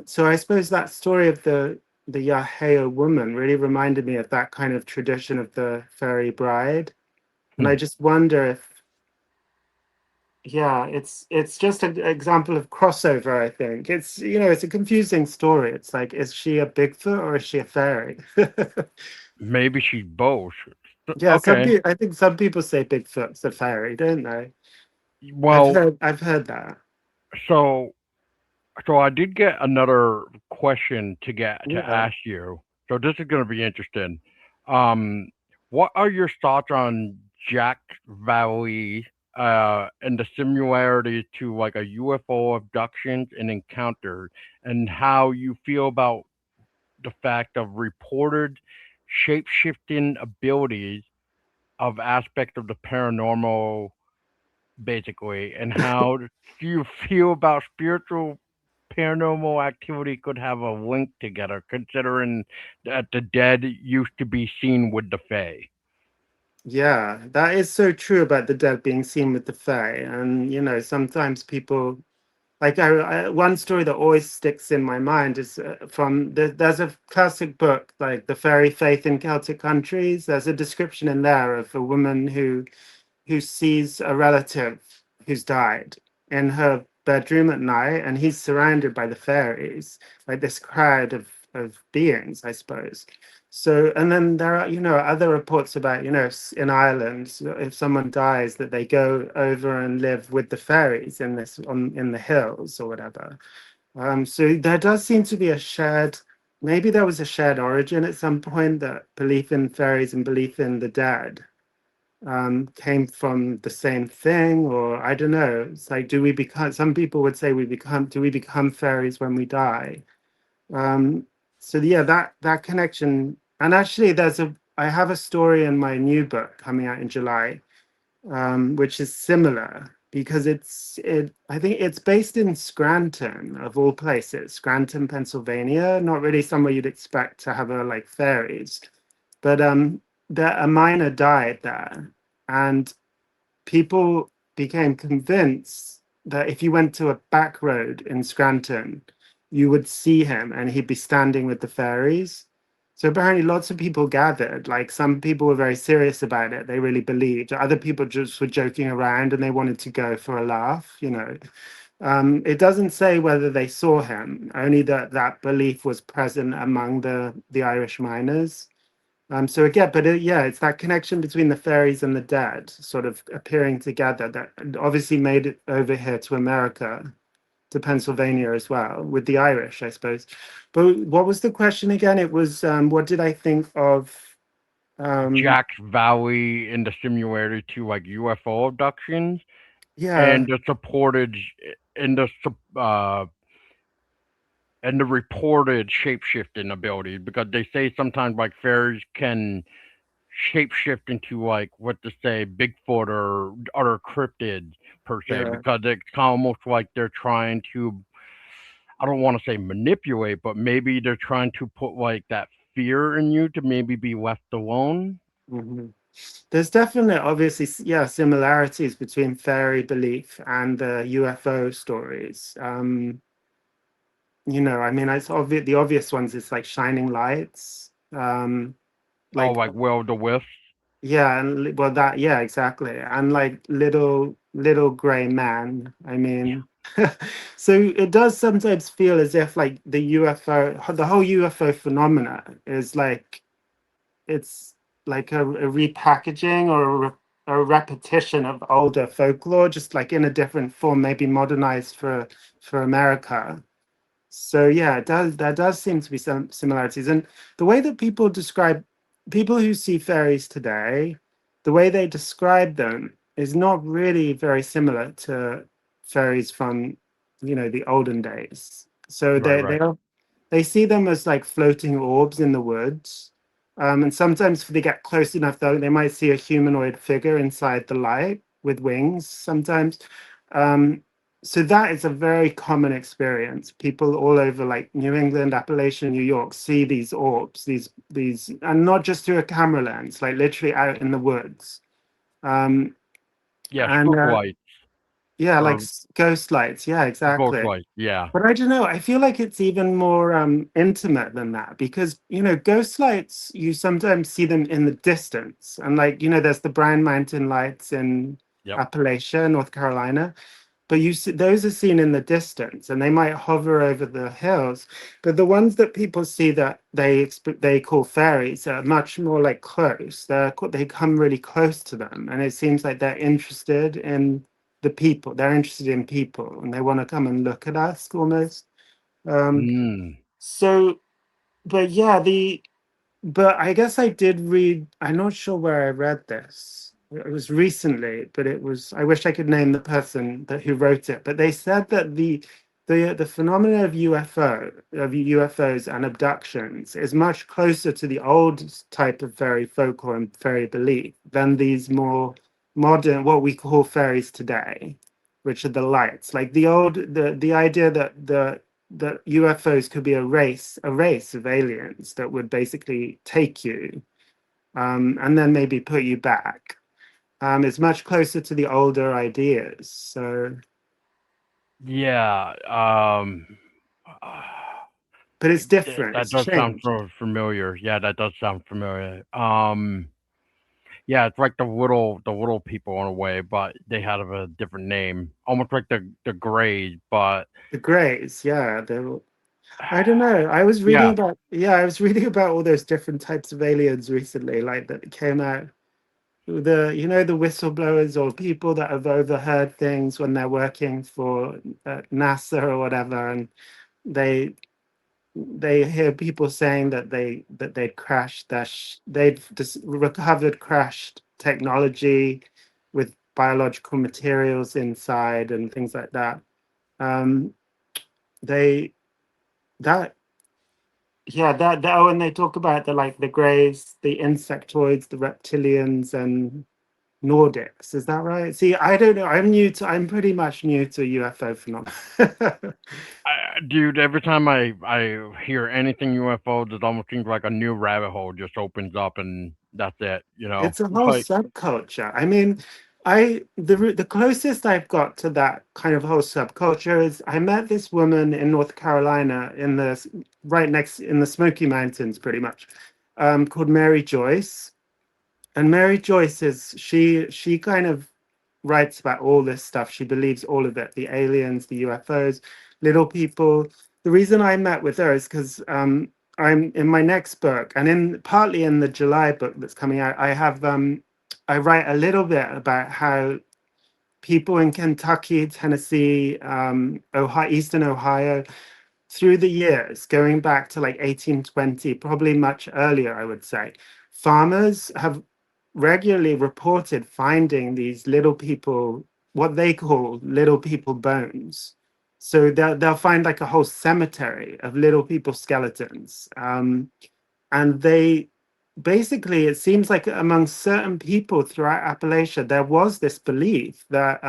So I suppose that story of the Yaheo woman really reminded me of that kind of tradition of the fairy bride. And Hmm. I just wonder if, yeah, it's just an example of crossover, I think. It's a confusing story. It's like, is she a Bigfoot or is she a fairy? Maybe she's both. Yeah, Okay. I think some people say Bigfoot's a fairy, don't they? Well, I've heard that. so so I did get another question to Yeah. ask you. So this is going to be interesting. Um, what are your thoughts on Jack Valley and the similarities to like a UFO abductions and encounters, and how you feel about the fact of reported shape shifting abilities of aspects of the paranormal, basically, and how do you feel about spiritual paranormal activity could have a link together, considering that the dead used to be seen with the Fae? Yeah, that is so true about the dead being seen with the Fae. And, sometimes people, like, one story that always sticks in my mind is there's a classic book, like The Fairy Faith in Celtic Countries. There's a description in there of a woman who sees a relative who's died in her bedroom at night, and he's surrounded by the fairies, like this crowd of beings, I suppose. So, and then there are, other reports about, in Ireland, if someone dies, that they go over and live with the fairies in the hills or whatever. So there does seem to be maybe there was a shared origin at some point, that belief in fairies and belief in the dead came from the same thing, or I don't know. It's like, do we become? Some people would say do we become fairies when we die? Um, so yeah, that connection. And actually, I have a story in my new book coming out in July, which is similar because I think it's based in Scranton, of all places, Scranton, Pennsylvania. Not really somewhere you'd expect to have like fairies, but a miner died there, and people became convinced that if you went to a back road in Scranton, you would see him and he'd be standing with the fairies. So apparently lots of people gathered. Like, some people were very serious about it. They really believed. Other people just were joking around and they wanted to go for a laugh. It doesn't say whether they saw him, only that that belief was present among the Irish miners. So again, but yeah, it's that connection between the fairies and the dead sort of appearing together that obviously made it over here to America, to Pennsylvania as well, with the Irish, I suppose. But what was the question again? It was what did I think of? Um, Jack's Valley in the similarity to like UFO abductions yeah, and the supported and the and the reported shapeshifting ability because they say sometimes like fairies can shapeshift into like what to say Bigfoot or other cryptids per se yeah. because it's almost like they're trying to I don't want to say manipulate, but maybe they're trying to put like that fear in you to maybe be left alone. Mhm. There's definitely, obviously, yeah, similarities between fairy belief and the UFO stories. I mean, it's obvious. The obvious ones is like shining lights, Oh, like like will the wisps. yeah, and well, that yeah, exactly, and like little gray man. I mean, so it does sometimes feel as if like the whole UFO phenomena is like it's like a repackaging or a repetition of older folklore, just like in a different form, maybe modernized for America. So yeah, it does. There does seem to be some similarities, and the way that people describe people who see fairies today, the way they describe them is not really very similar to fairies from, the olden days. So Right, right. they see them as like floating orbs in the woods. And sometimes if they get close enough, though, they might see a humanoid figure inside the light with wings sometimes. Um, so that is a very common experience. People all over like New England, Appalachia, New York see these orbs, these, and not just through a camera lens, like literally out in the woods. Um, Yeah, and spook lights yeah, like or ghost lights. Yeah, ghost exactly. lights. Yeah. But I don't know. I feel like it's even more intimate than that because ghost lights. You sometimes see them in the distance, and like there's the Brown Mountain lights in Yep. Appalachia, North Carolina. But you see, those are seen in the distance, and they might hover over the hills. But the ones that people see that they call fairies are much more like close. They come really close to them, and it seems like they're interested in the people. They're interested in people, and they want to come and look at us almost. Um, Mm. so, but yeah, but I guess I did read, I'm not sure where I read this. It was recently, but it was, I wish I could name the person who wrote it, but they said that the phenomena of UFOs and abductions is much closer to the old type of fairy folklore and fairy belief than these more modern, what we call fairies today, which are the lights. Like the idea that UFOs could be a race of aliens that would basically take you, and then maybe put you back. It's much closer to the older ideas. So, Yeah. but it's different. That It's does sound changed. familiar. Yeah, that does sound familiar. Yeah, it's like the little people in a way, but they have a different name, almost like the Greys. But The Greys, yeah. I don't know. I was reading yeah, about yeah, I was reading about all those different types of aliens recently, like that came out. The whistleblowers or people that have overheard things when they're working for NASA or whatever, and they they hear people saying that they'd crashed they'd recovered crashed technology with biological materials inside and things like that. Um, they that yeah that oh, and they talk about the greys, the insectoids, the reptilians, and Nordics. Is that right? See, I don't know. I'm pretty much new to UFO phenomena. dude. Every time I hear anything UFOs, it almost seems like a new rabbit hole just opens up, and that's it. You know, It's a whole like subculture. I mean, the closest I've got to that kind of whole subculture is I met this woman in North Carolina right next in the Smoky Mountains, pretty much, called Mary Joyce. And Mary Joyce is she kind of writes about all this stuff. She believes all of it, the aliens, the UFOs, little people. The reason I met with her is because I'm in my next book, and in partly in the July book that's coming out, I write a little bit about how people in Kentucky, Tennessee, Ohio, Eastern Ohio, through the years, going back to like 1820, probably much earlier, I would say, farmers have regularly reported finding these little people, what they call little people bones. So they'll find like a whole cemetery of little people skeletons. And they basically, it seems like among certain people throughout Appalachia, there was this belief that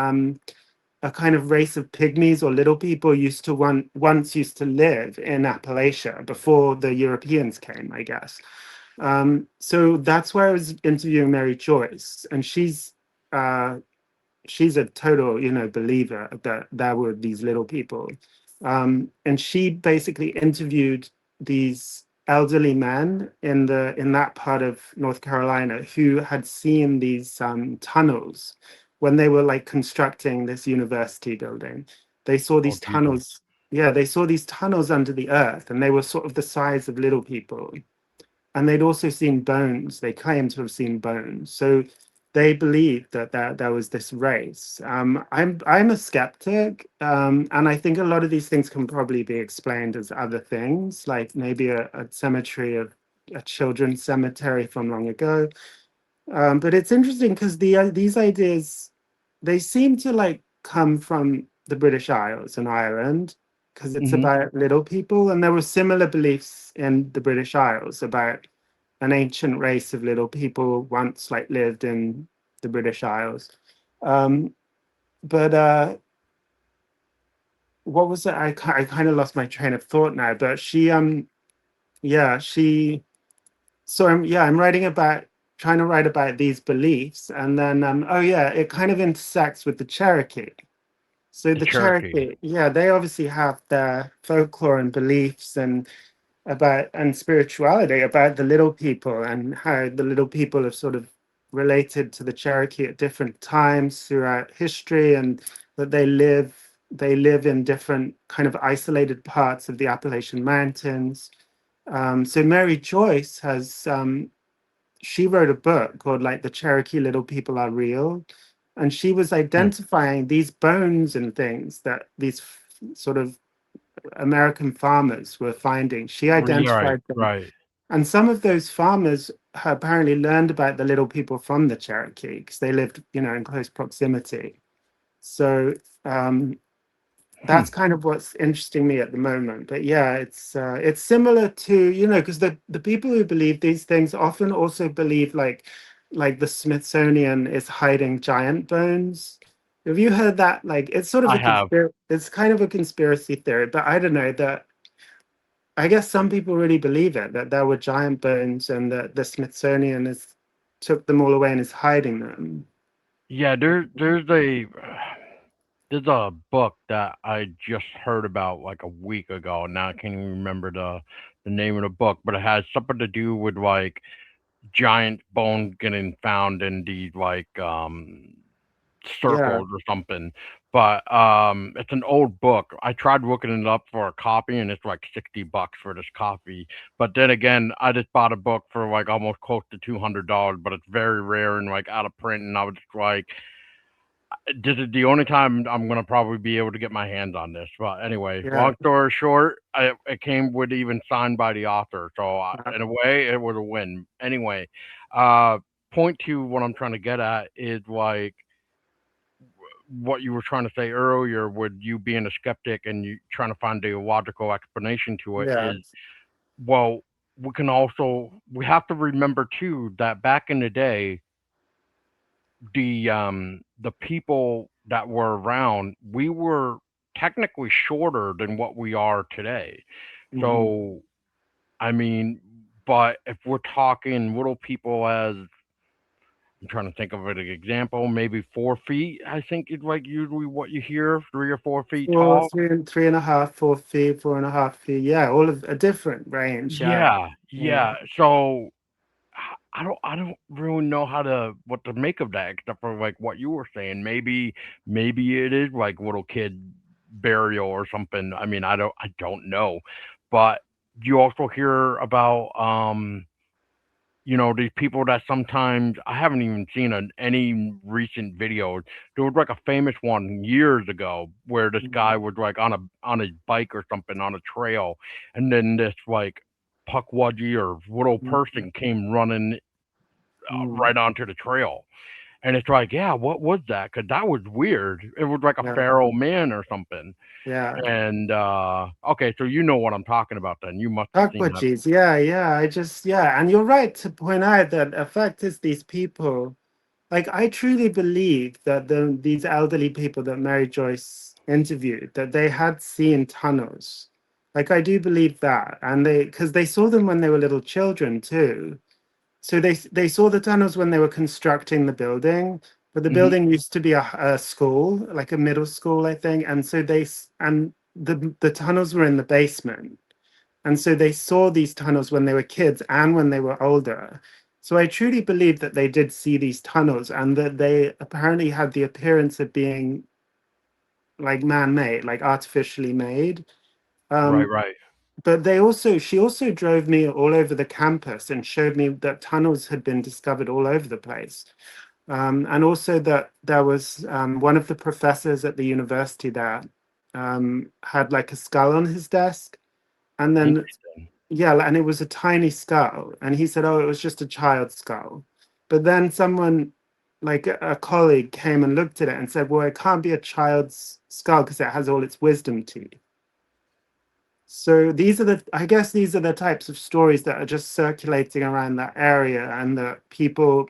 a kind of race of pygmies or little people once used to live in Appalachia before the Europeans came, I guess. So that's why I was interviewing Mary Joyce, and uh, she's a total, believer that there were these little people. And she basically interviewed these elderly men in that part of North Carolina who had seen these tunnels when they were like constructing this university building. They saw Oh, these Jesus. tunnels. Yeah, they saw these tunnels under the earth, and they were sort of the size of little people, and they'd also seen bones. They claimed to have seen bones. So they believed that there was this race. I'm a skeptic, and I think a lot of these things can probably be explained as other things, like maybe a cemetery of a children's cemetery from long ago. But it's interesting because these ideas, they seem to like come from the British Isles and Ireland, because it's Hmm. about little people, and there were similar beliefs in the British Isles about an ancient race of little people once like lived in the British Isles. Um, but what was it? I kind of lost my train of thought now. But yeah, she so I'm writing about trying to write about these beliefs, and then oh yeah, it kind of intersects with the Cherokee. So The the Cherokee. Cherokee, yeah, they obviously have their folklore and beliefs and spirituality about the little people, and how the little people have sort of related to the Cherokee at different times throughout history, and that they live in different kind of isolated parts of the Appalachian Mountains. So Mary Joyce has she wrote a book called like The Cherokee Little People Are Real, and she was Hmm. identifying these bones and things that these sort of American farmers were finding. She Right, identified them, right. and some of those farmers apparently learned about the little people from the Cherokee because they lived, in close proximity. So Hmm. that's kind of what's interesting me at the moment. But yeah, it's similar to, because the people who believe these things often also believe like the Smithsonian is hiding giant bones. Have you heard that? Like it's sort of I a have. conspiracy. It's kind of a conspiracy theory, but I don't know that. I guess some people really believe it, that there were giant bones and that the Smithsonian is took them all away and is hiding them. Yeah, there's a book that I just heard about like a week ago. Now I can't even remember the name of the book, but it has something to do with like giant bones getting found in these like Yeah, circles or something. But it's an old book. I tried looking it up for a copy and it's like $60 for this copy. But then again, I just bought a book for like almost close to $200, but it's very rare and like out of print. And I was just like, this is the only time I'm gonna probably be able to get my hands on this. But anyway, yeah, long story short, it came with even signed by the author. So in a way, it was a win. Anyway, uh, point to what I'm trying to get at is like what you were trying to say earlier with you being a skeptic and you trying to find a logical explanation to it yeah. is well we have to remember too that back in the day the people that were around we were technically shorter than what we are today. Mhm. So I mean, but if we're talking little people as I'm trying to think of an example, maybe 4 feet, I think is like usually what you hear, 3 or 4 feet Four, tall. three and a half, 4 feet, 4.5 feet. Yeah, all of a different range. Yeah, Yeah, yeah, yeah. So I don't really know how to what to make of that except for like what you were saying. Maybe it is like little kid burial or something. I mean, I don't know. But you also hear about these people that sometimes I haven't even seen any recent videos. There was like a famous one years ago where this Mm, guy was like on his bike or something on a trail, and then this like puckwudgie or little mm, person came running mm. right onto the trail. And it's like, yeah, what was that? Because that was weird. It was like a Yeah, feral man or something. yeah. And okay, so you know what I'm talking about then. You must have seen that. Aquages, yeah, yeah. Yeah, and you're right to point out that the fact is these people, like I truly believe that these elderly people that Mary Joyce interviewed, that they had seen tunnels. Like I do believe that, and they because they saw them when they were little children too. So they saw the tunnels when they were constructing the building, but the Hmm. building used to be a school, like a middle school, I think, and so and the tunnels were in the basement. And so they saw these tunnels when they were kids and when they were older. So I truly believe that they did see these tunnels and that they apparently had the appearance of being like man-made, like artificially made. Right, Um, right. but she also drove me all over the campus and showed me that tunnels had been discovered all over the place. And also that there was one of the professors at the university there had like a skull on his desk. And then Interesting. yeah, and it was a tiny skull. And he said, oh, it was just a child's skull. But then someone, like a colleague, came and looked at it and said, well, it can't be a child's skull because it has all its wisdom teeth. So I guess these are the types of stories that are just circulating around that area, and that people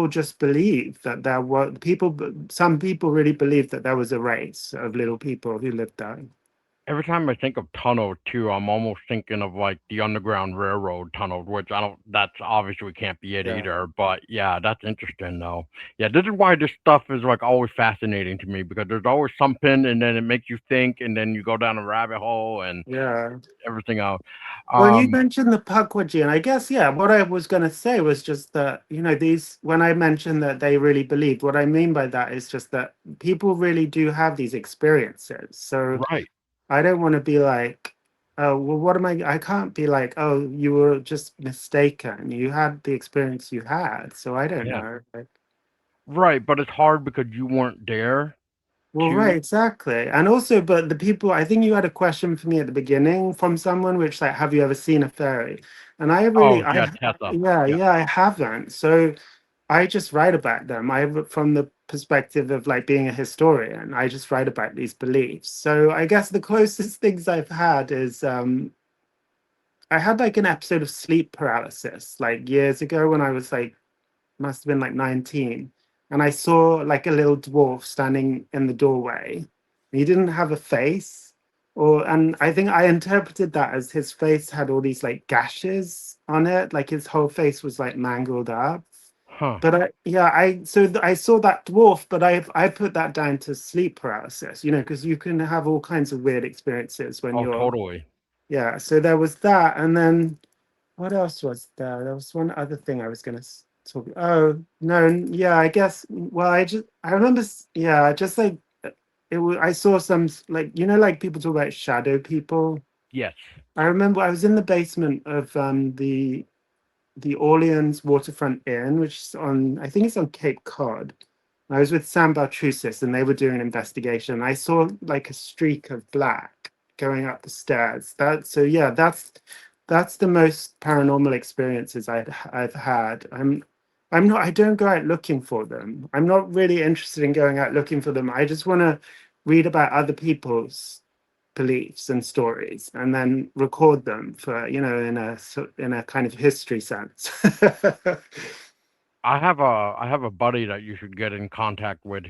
just believe that there were some people really believe that there was a race of little people who lived there. Every time I think of tunnels too, I'm almost thinking of like the Underground Railroad tunnels, which I don't. That's obviously can't be it Yeah. either. But yeah, that's interesting though. Yeah, this is why this stuff is like always fascinating to me because there's always something, and then it makes you think, and then you go down a rabbit hole and Yeah. everything else. Well, you Um, mentioned the Pukwudgie, and I guess, yeah, what I was going to say was just that, when I mentioned that they really believed, what I mean by that is just that people really do have these experiences. So right. I don't want to be like, oh, well, what am I can't be like, oh, you were just mistaken. You had the experience you had. So I don't Yeah. know. Like, Right, but it's hard because you weren't there well, right, to. exactly. And also, but the people, I think you had a question for me at the beginning from someone, which like, have you ever seen a fairy? And I really, Oh yeah, Tessa. Yeah. yeah, I haven't. So I just write about them. From the perspective of like being a historian, I just write about these beliefs. So I guess the closest things I've had is I had like an episode of sleep paralysis like years ago when I was like must have been like 19, and I saw like a little dwarf standing in the doorway. He didn't have a face, and I think I interpreted that as his face had all these like gashes on it, like his whole face was like mangled up. Huh. But I saw that dwarf, but I put that down to sleep paralysis, because you can have all kinds of weird experiences when Oh, you're totally. yeah. So there was that, and then what else was there? There was one other thing I was going to talk. Oh no, yeah, I guess. Well, I remember. Yeah, just like it. I saw some like like people talk about shadow people. Yes. I remember I was in the basement of the Orleans Waterfront Inn, which is on I think it's on Cape Cod. I was with Sam Baltrusis, and they were doing an investigation. I saw like a streak of black going up the stairs. Yeah, that's the most paranormal experiences I've had. I don't go out looking for them. I'm not really interested in going out looking for them. I just want to read about other people's beliefs and stories and then record them for in a kind of history sense. I have a buddy that you should get in contact with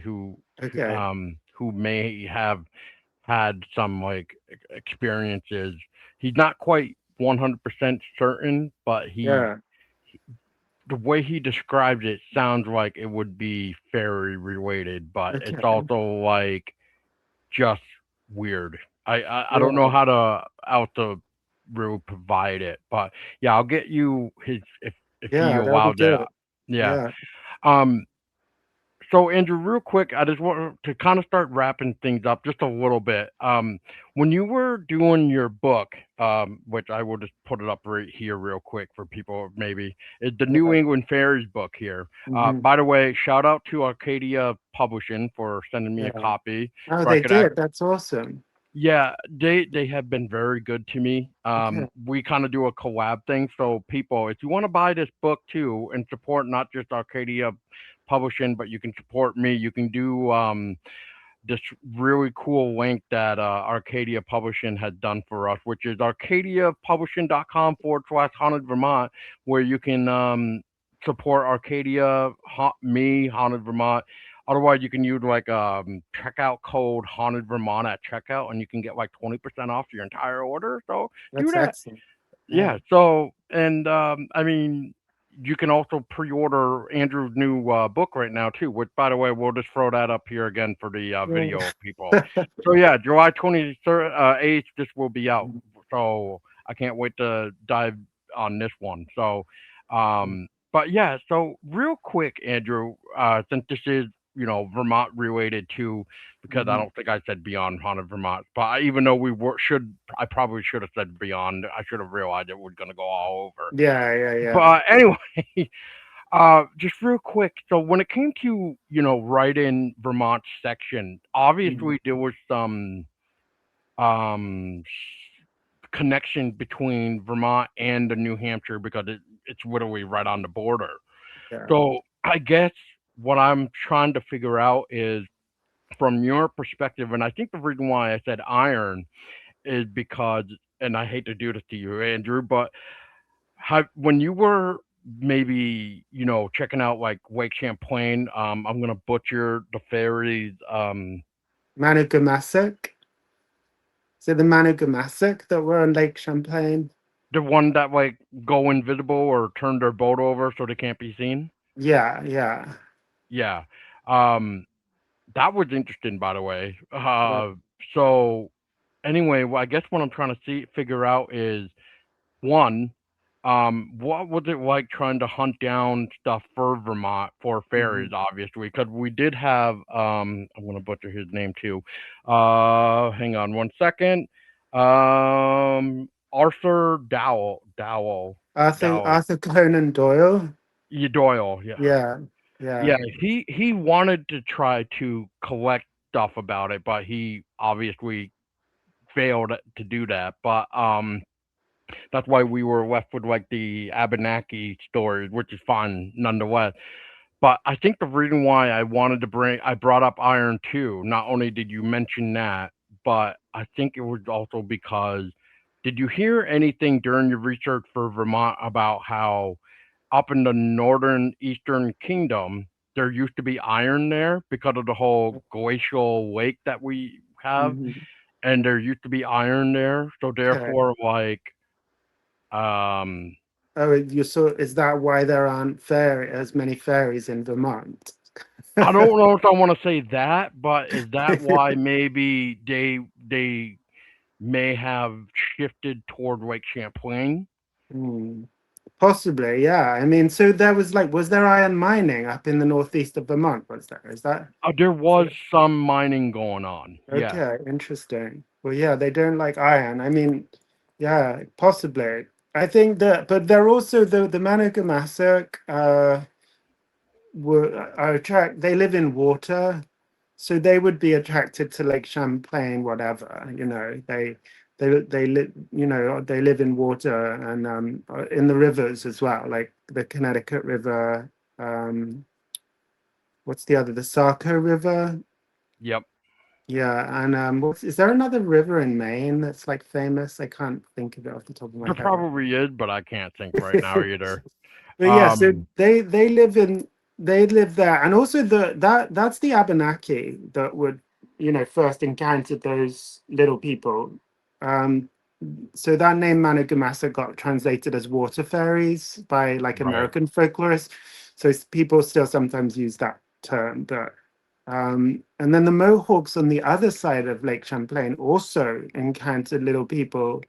Okay. who may have had some like experiences. He's not quite 100% certain, but Yeah. the way he describes it sounds like it would be fairy related, but it's Okay. also like just weird. I don't know Yeah. how to really provide it, but yeah, I'll get you his see Yeah, you that'll be while there. good. Yeah. Yeah. Um, so Andrew, real quick, I just want to kind of start wrapping things up just a little bit. When you were doing your book, which I will just put it up right here real quick for people maybe, is the New Yeah. England Fairies book here. Hmm. By the way, shout out to Arcadia Publishing for sending me a Yeah. copy Oh, where I they could did. That's awesome. yeah, they have been very good to me. Okay. We kind of do a collab thing, so people, if you want to buy this book too and support not just Arcadia Publishing, but you can support me, you can do this really cool link that Arcadia Publishing has done for us, which is arcadiapublishing.com/ haunted Vermont, where you can support Arcadia, me, haunted Vermont. Otherwise, you can use like checkout code haunted Vermont at checkout, and you can get like 20% off your entire order. So do That's that. excellent. Yeah. Yeah. So, and I mean, you can also pre-order Andrew's new book right now too. Which, by the way, we'll just throw that up here again for the Yeah. video people. So yeah, July 28th, this will be out. So I can't wait to dive on this one. So, but yeah. So real quick, Andrew, since this is Vermont related too, because I Mhm. don't think I said beyond haunted Vermont. But even though I probably should have said beyond. I should have realized it was going to go all over. Yeah, yeah, yeah. But anyway, just real quick. So when it came to write in Vermont section, Mhm. obviously there was some um connection between Vermont and the New Hampshire because it's literally right on the border. Yeah. So I guess what I'm trying to figure out is from your perspective, and I think the reason why I said iron is because, and I hate to do this to you, Andrew, but when you were maybe checking out like Lake Champlain, I'm gonna butcher the fairies, Manugamasuk. Is it the Manugamasuk that were on Lake Champlain? the one that like go invisible or turn their boat over so they can't be seen. Yeah, yeah. Yeah, um, that was interesting, by the way. Yeah. So anyway, well, I guess what I'm trying to figure out is one, what was it like trying to hunt down stuff for Vermont for fairies, Mhm. obviously? Because we did have, I'm going to butcher his name too. Hang on one second. Arthur Dowell, Arthur Conan Doyle. Doyle, yeah. Yeah, Yeah, yeah. he wanted to try to collect stuff about it, but he obviously failed to do that. But that's why we were left with like the Abenaki stories, which is fun nonetheless. But I think the reason why I brought up Iron too. Not only did you mention that, but I think it was also because did you hear anything during your research for Vermont about how up in the northern eastern kingdom there used to be iron there because of the whole glacial lake that we have, Hmm. and there used to be iron there, so Okay. therefore like um, Oh, you saw, is that why there aren't as many fairies in Vermont? I don't know if I want to say that, but is that why maybe they may have shifted toward Lake Champlain? Hmm. Possibly, yeah. I mean, so there was like, was there iron mining up in the northeast of Vermont? Was there? There Is was it? some mining going on. Yes. Okay, interesting. Well, yeah, they don't like iron. I mean, yeah, possibly. I think that, but they're also the Manuka were are attract. They live in water, so they would be attracted to Lake Champlain, whatever. They live. They live in water and in the rivers as well, like the Connecticut River. Um, what's the other? The Saco River. Yep. Yeah, and is there another river in Maine that's like famous? I can't think of it off the top of my There head. probably is, but I can't think right now either. But yeah, so Um, they live there, and also that's the Abenaki that would first encountered those little people. Um, so that name Managamasa got translated as water fairies by like right. American folklorists. So people still sometimes use that term, but and then the Mohawks on the other side of Lake Champlain also encountered little people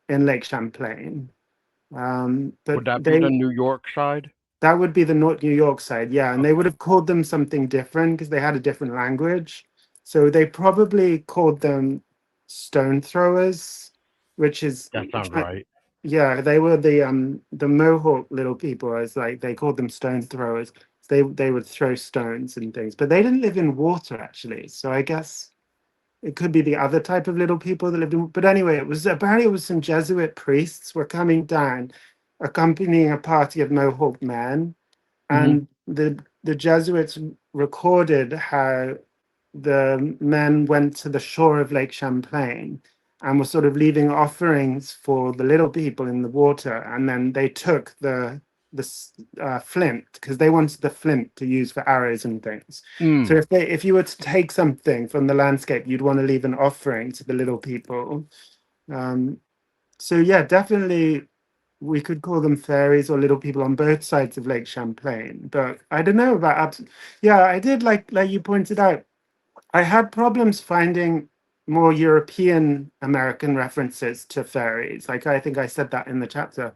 in Lake Champlain. But Would that be the they New York side? that would be the North New York side, yeah, and they would Okay, have called them something different because they had a different language. So they probably called them stone throwers, which is that sounds right. yeah, they were the Mohawk little people. As like they called them stone throwers. They would throw stones and things, but they didn't live in water actually. So I guess it could be the other type of little people that lived in. But anyway, it was apparently it was some Jesuit priests were coming down, accompanying a party of Mohawk men, Hmm. and the Jesuits recorded how the men went to the shore of Lake Champlain and were sort of leaving offerings for the little people in the water, and then they took the flint because they wanted the flint to use for arrows and things. So Mm. if you were to take something from the landscape, you'd want to leave an offering to the little people. Um, so yeah, definitely we could call them fairies or little people on both sides of Lake Champlain. But I don't know about yeah, I did like you pointed out, I had problems finding more European American references to fairies. Like I think I said that in the chapter.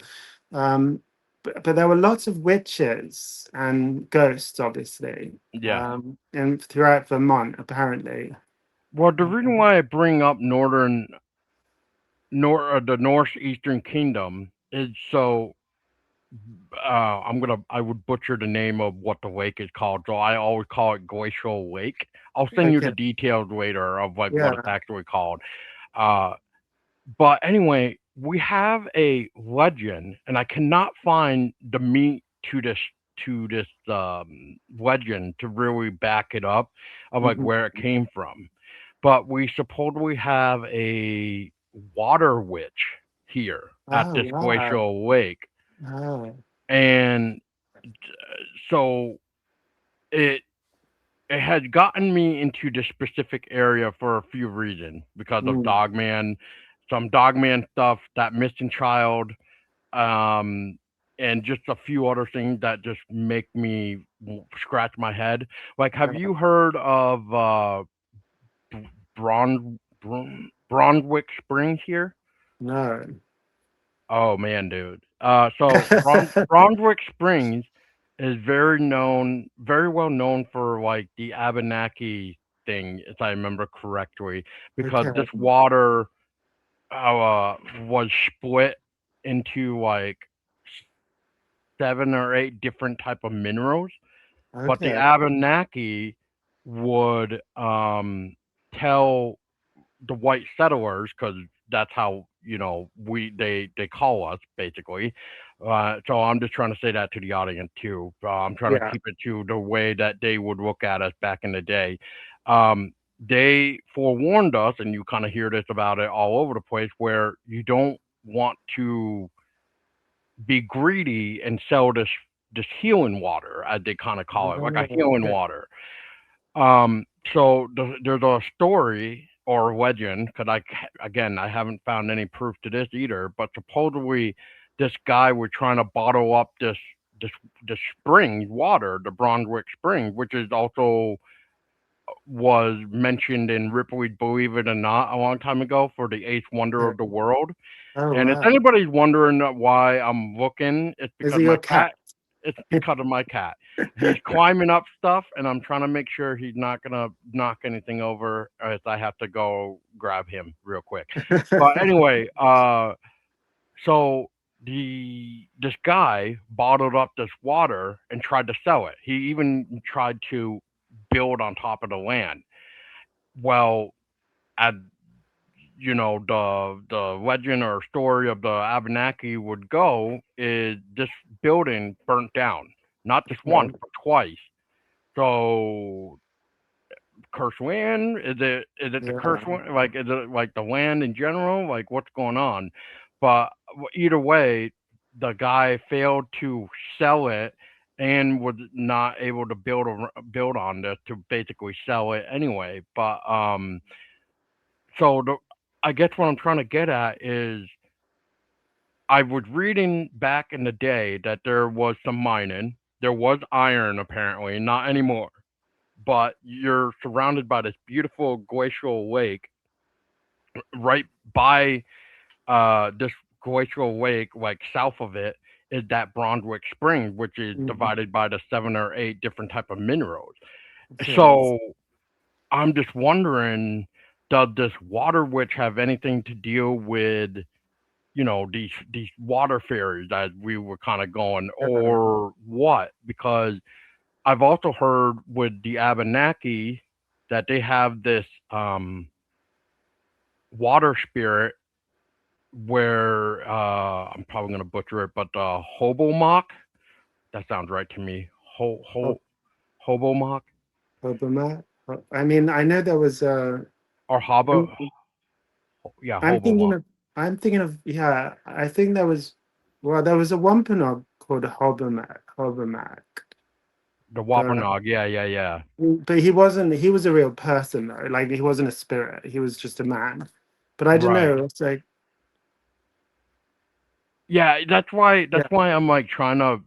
But there were lots of witches and ghosts, obviously, Yes. and throughout Vermont, apparently. Well, the reason why I bring up the northeastern kingdom is so I would butcher the name of what the lake is called, so I always call it Glacial Lake. I'll send you Okay. the details later of like what it's Yeah. actually called. Uh, but anyway, we have a legend, and I cannot find the meat to this legend to really back it up of like Mhm. where it came from. But we supposedly have a water witch here at Oh, this wow. glacial lake, Oh, and so it it had gotten me into this specific area for a few reasons because of mm, Dogman, some Dogman stuff, that missing child, um, and just a few other things that just make me scratch my head. Like, have uh, you heard of Bronswick Springs here? no. Oh man, dude. So Brunswick Springs is very well known for like the Abenaki thing, if I remember correctly, because Okay. this water was split into like 7 or 8 different type of minerals, but the Okay. Abenaki would tell the white settlers, because that's how they call us basically. So I'm just trying to say that to the audience too. I'm trying to Yeah. keep it to the way that they would look at us back in the day. They forewarned us, and you kind of hear this about it all over the place, where you don't want to be greedy and sell this healing water, as they kind of call it, like a Oh, healing okay. water. There's a story or legend, because again, I haven't found any proof to this either, but supposedly this guy was trying to bottle up this this spring water, the Brunswick Spring, which is also was mentioned in Ripley's Believe It or Not a long time ago for the eighth wonder Okay. of the world. Oh, And if wow. anybody's wondering why I'm looking, it's Is because it my your cat? cat. It's because of my cat. He's climbing up stuff, and I'm trying to make sure he's not gonna knock anything over, as I have to go grab him real quick. But anyway, so this guy bottled up this water and tried to sell it. He even tried to build on top of the land. Well, at the legend or story of the Abenaki would go is this building burnt down, not just once Okay. but twice. So cursed land? Is it the Yeah. cursed land? Like, is it like the land in general? Like, what's going on? But either way, the guy failed to sell it and was not able to build on this to basically sell it anyway. But so I guess what I'm trying to get at is I was reading back in the day that there was some mining. There was iron apparently, not anymore. But you're surrounded by this beautiful glacial lake right by this. Glacial Lake, like south of it, is that Brunswick Spring, which is Mhm. divided by the 7 or 8 different type of minerals. Okay. So I'm just wondering, does this water witch have anything to deal with, these water fairies as we were kind of going, Yeah. or what? Because I've also heard with the Abenaki that they have this water spirit where I'm probably gonna butcher it, but Hobomok. That sounds right to me. Hobomok Obama. I mean, I know there was or Haba. I'm, Yeah, I'm thinking Hobomok. of yeah, I think there was well there was a Wampanoag called Hobomac. The The Wampanoag. Yeah, yeah, yeah. but he was a real person though. Like he wasn't a spirit. He was just a man. But I don't Right. know. It's like Yeah, that's why. yeah. That's why I'm like trying to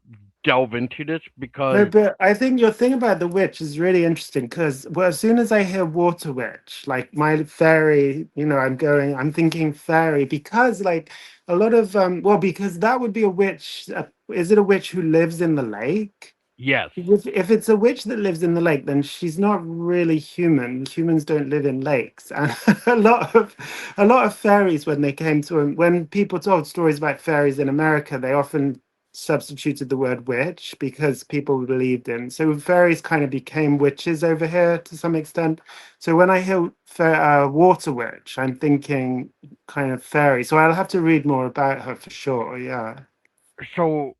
delve into this No, because but I think your thing about the witch is really interesting because well, as soon as I hear water witch, like my fairy, I'm thinking fairy because like a lot of well, because that would be a witch. Is it a witch who lives in the lake? yes, If it's a witch that lives in the lake, then she's not really human. Humans don't live in lakes, and a lot of fairies when they came to when people told stories about fairies in America, they often substituted the word witch because people believed in. So fairies kind of became witches over here to some extent. So when I hear water witch, I'm thinking kind of fairy. So I'll have to read more about her for sure. Yeah. so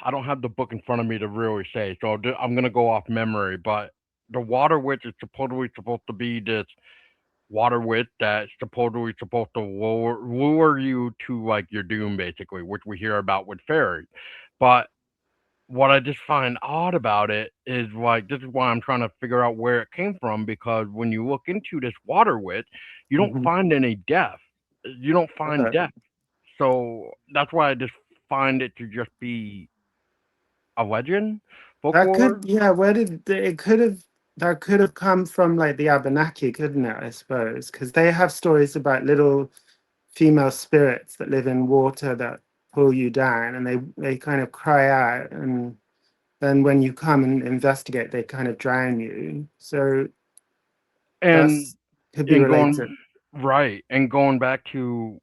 I don't have the book in front of me to really say, so I'm gonna go off memory. But the water witch is supposed to be this water witch that's supposedly supposed to lure you to like your doom, basically, which we hear about with fairies. But what I just find odd about it is like this is why I'm trying to figure out where it came from because when you look into this water witch, you don't Mhm. find any death. You don't find Okay. death. So that's why I just find it to just be a legend, That could, folklore. yeah, where did it could have that could have come from like the Abenaki, couldn't it? I suppose because they have stories about little female spirits that live in water that pull you down, and they kind of cry out, and then when you come and investigate, they kind of drown you. So And that's could be and going related. right and going back to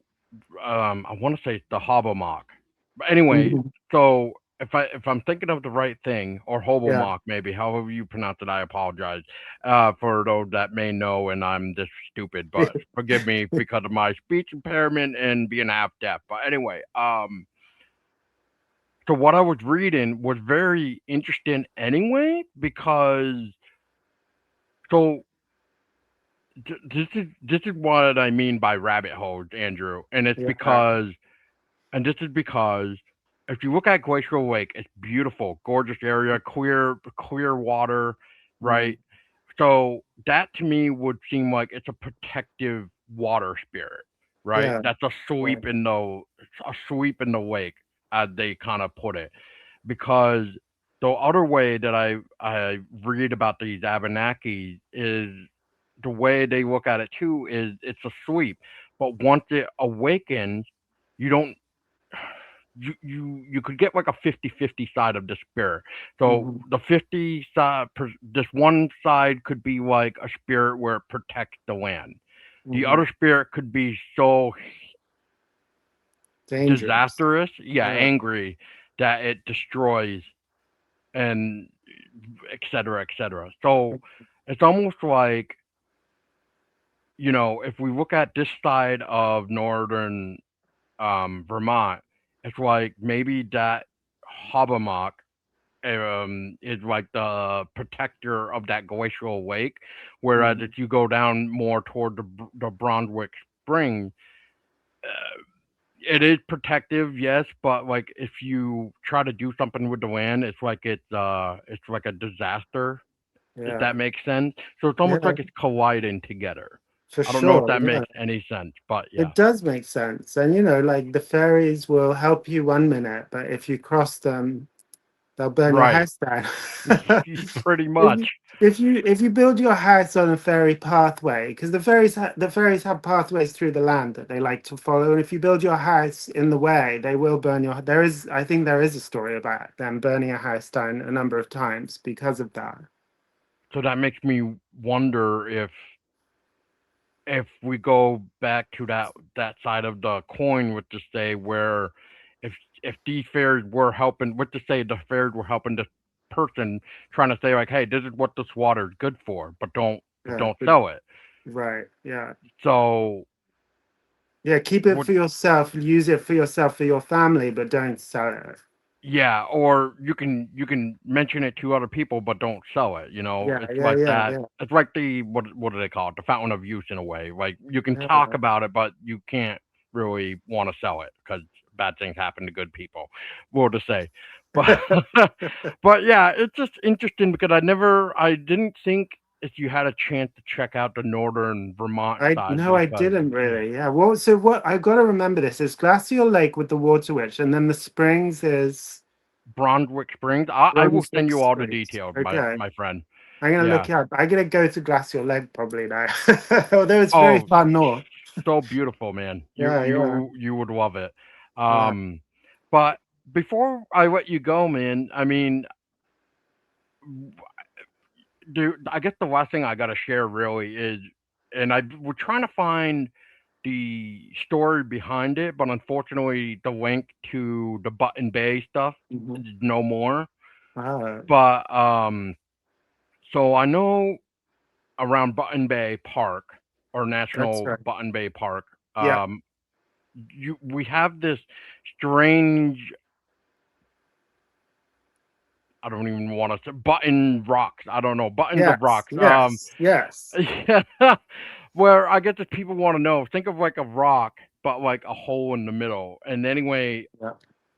I want to say the Hobomok. But anyway, Mhm. so if I'm thinking of the right thing or Yeah. Hobomok, maybe however you pronounce it, I apologize for those that may know, and I'm just stupid, but forgive me because of my speech impairment and being half deaf. But anyway, so what I was reading was very interesting anyway because so this is what I mean by rabbit holes, Andrew, and it's Yeah. because and this is because if you look at Glacial Lake, it's beautiful, gorgeous area, clear water, Mm. right? So that to me would seem like it's a protective water spirit, right? Yeah. That's Yeah. a sweep in the lake, as they kind of put it. Because the other way that I read about these Abenakis is the way they look at it too is it's a sweep, but once it awakens, you don't you could get like a 50-50 side of the spirit. So Mhm. the 50 side, this one side could be like a spirit where it protects the land. The Mhm. other spirit could be so Dangerous. disastrous, yeah, Yeah. angry that it destroys and etc. etc. So it's almost like if we look at this side of northern Vermont, it's like maybe that Hobomok is like the protector of that glacial lake, whereas if Mhm. you go down more toward the Brunswick Spring, uh, it is protective, yes, but like if you try to do something with the land, it's like a disaster, if Yeah. that makes sense. So it's almost Yeah. like it's colliding together. For I don't know if sure. that Yeah. makes any sense, but yeah. It does make sense. And like the fairies will help you one minute, but if you cross them, they'll burn your Right. house down. Pretty if much. you if you build your house on a fairy pathway, because the fairies have pathways through the land that they like to follow, and if you build your house in the way, they will burn your. There is, I think, there is a story about them burning a house down a number of times because of that. So that makes me wonder if we go back to that side of the coin with to say where if if these fairies were helping with to say the fairies were helping this person trying to say like, hey, this is what this water is good for, but Yeah, don't but sell it. right, yeah. So Yeah, keep it would for yourself, use it for yourself, for your family, but don't sell it. yeah, or you can mention it to other people but don't sell it, you know? Yeah, It's yeah, like yeah, that. yeah. It's like the what do they call it? The fountain of youth in a way. Like you can talk Yeah. about it but you can't really want to sell it cuz bad things happen to good people. What to say. But but yeah, it's just interesting because I didn't think if you had a chance to check out the northern Vermont I side no, I because didn't really. Yeah. Well, so what I got to remember this is Glacial Lake with the Water Witch, and then the springs is Brunswick Springs, I will send Brunswick you all the Springs. details, Okay. my friend. I'm gonna Yeah. look it up. I'm gonna go to Glacial Lake probably now. Although it's very Oh, far north. so beautiful, man. Yeah, yeah, You would love it. yeah. Um, but before I let you go, man, I mean, I guess the last thing I got to share really is, and we're trying to find the story behind it, but unfortunately, the link to the Button Bay stuff Hmm. is no more. Ah, But so I know around Button Bay Park or that's National right. Button Bay Park, Yeah. um, we have this strange, I don't even want to say button rocks. I don't know, buttons of Yes. rocks. Yes. Yes. Yeah, where I guess if people want to know, think of like a rock, but like a hole in the middle. And anyway, Yeah.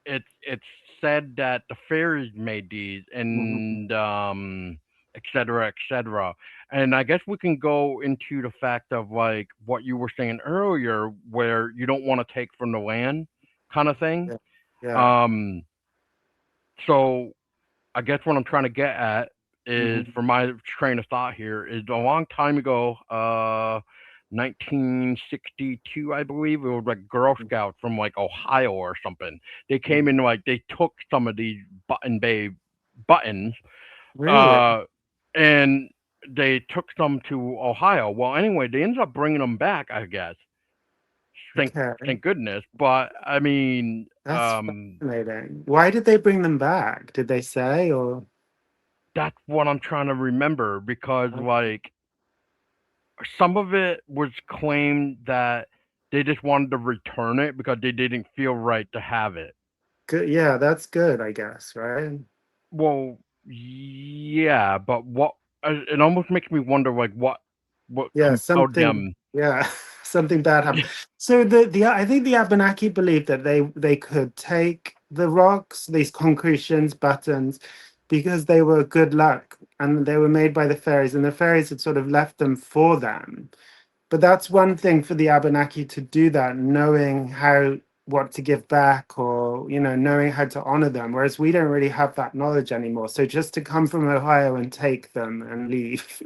it's said that the fairies made these Hmm. and et cetera, et cetera. And I guess we can go into the fact of like what you were saying earlier, where you don't want to take from the land, kind of thing. Yeah. Yeah. Um, so I guess what I'm trying to get at is Hmm. for my train of thought here is a long time ago, 1962, I believe it was like Girl Scouts from like Ohio or something. They came Hmm. in like they took some of these Button Bay buttons, Really? uh, and they took some to Ohio. Well, anyway, they ended up bringing them back, I guess. Thank Okay. thank goodness. But I mean, That's fascinating. Why did they bring them back? Did they say or? that's what I'm trying to remember because like some of it was claimed that they just wanted to return it because they didn't feel right to have it. Good. Yeah, that's good, I guess, right? Well, yeah, but what it almost makes me wonder like what Yeah, compelled something. them. Yeah, something bad happened. So the I think the Abenaki believed that they could take the rocks, these concretions, buttons, because they were good luck and they were made by the fairies, and the fairies had sort of left them for them. But that's one thing for the Abenaki to do that, knowing how what to give back or knowing how to honor them, whereas we don't really have that knowledge anymore. So just to come from Ohio and take them and leave,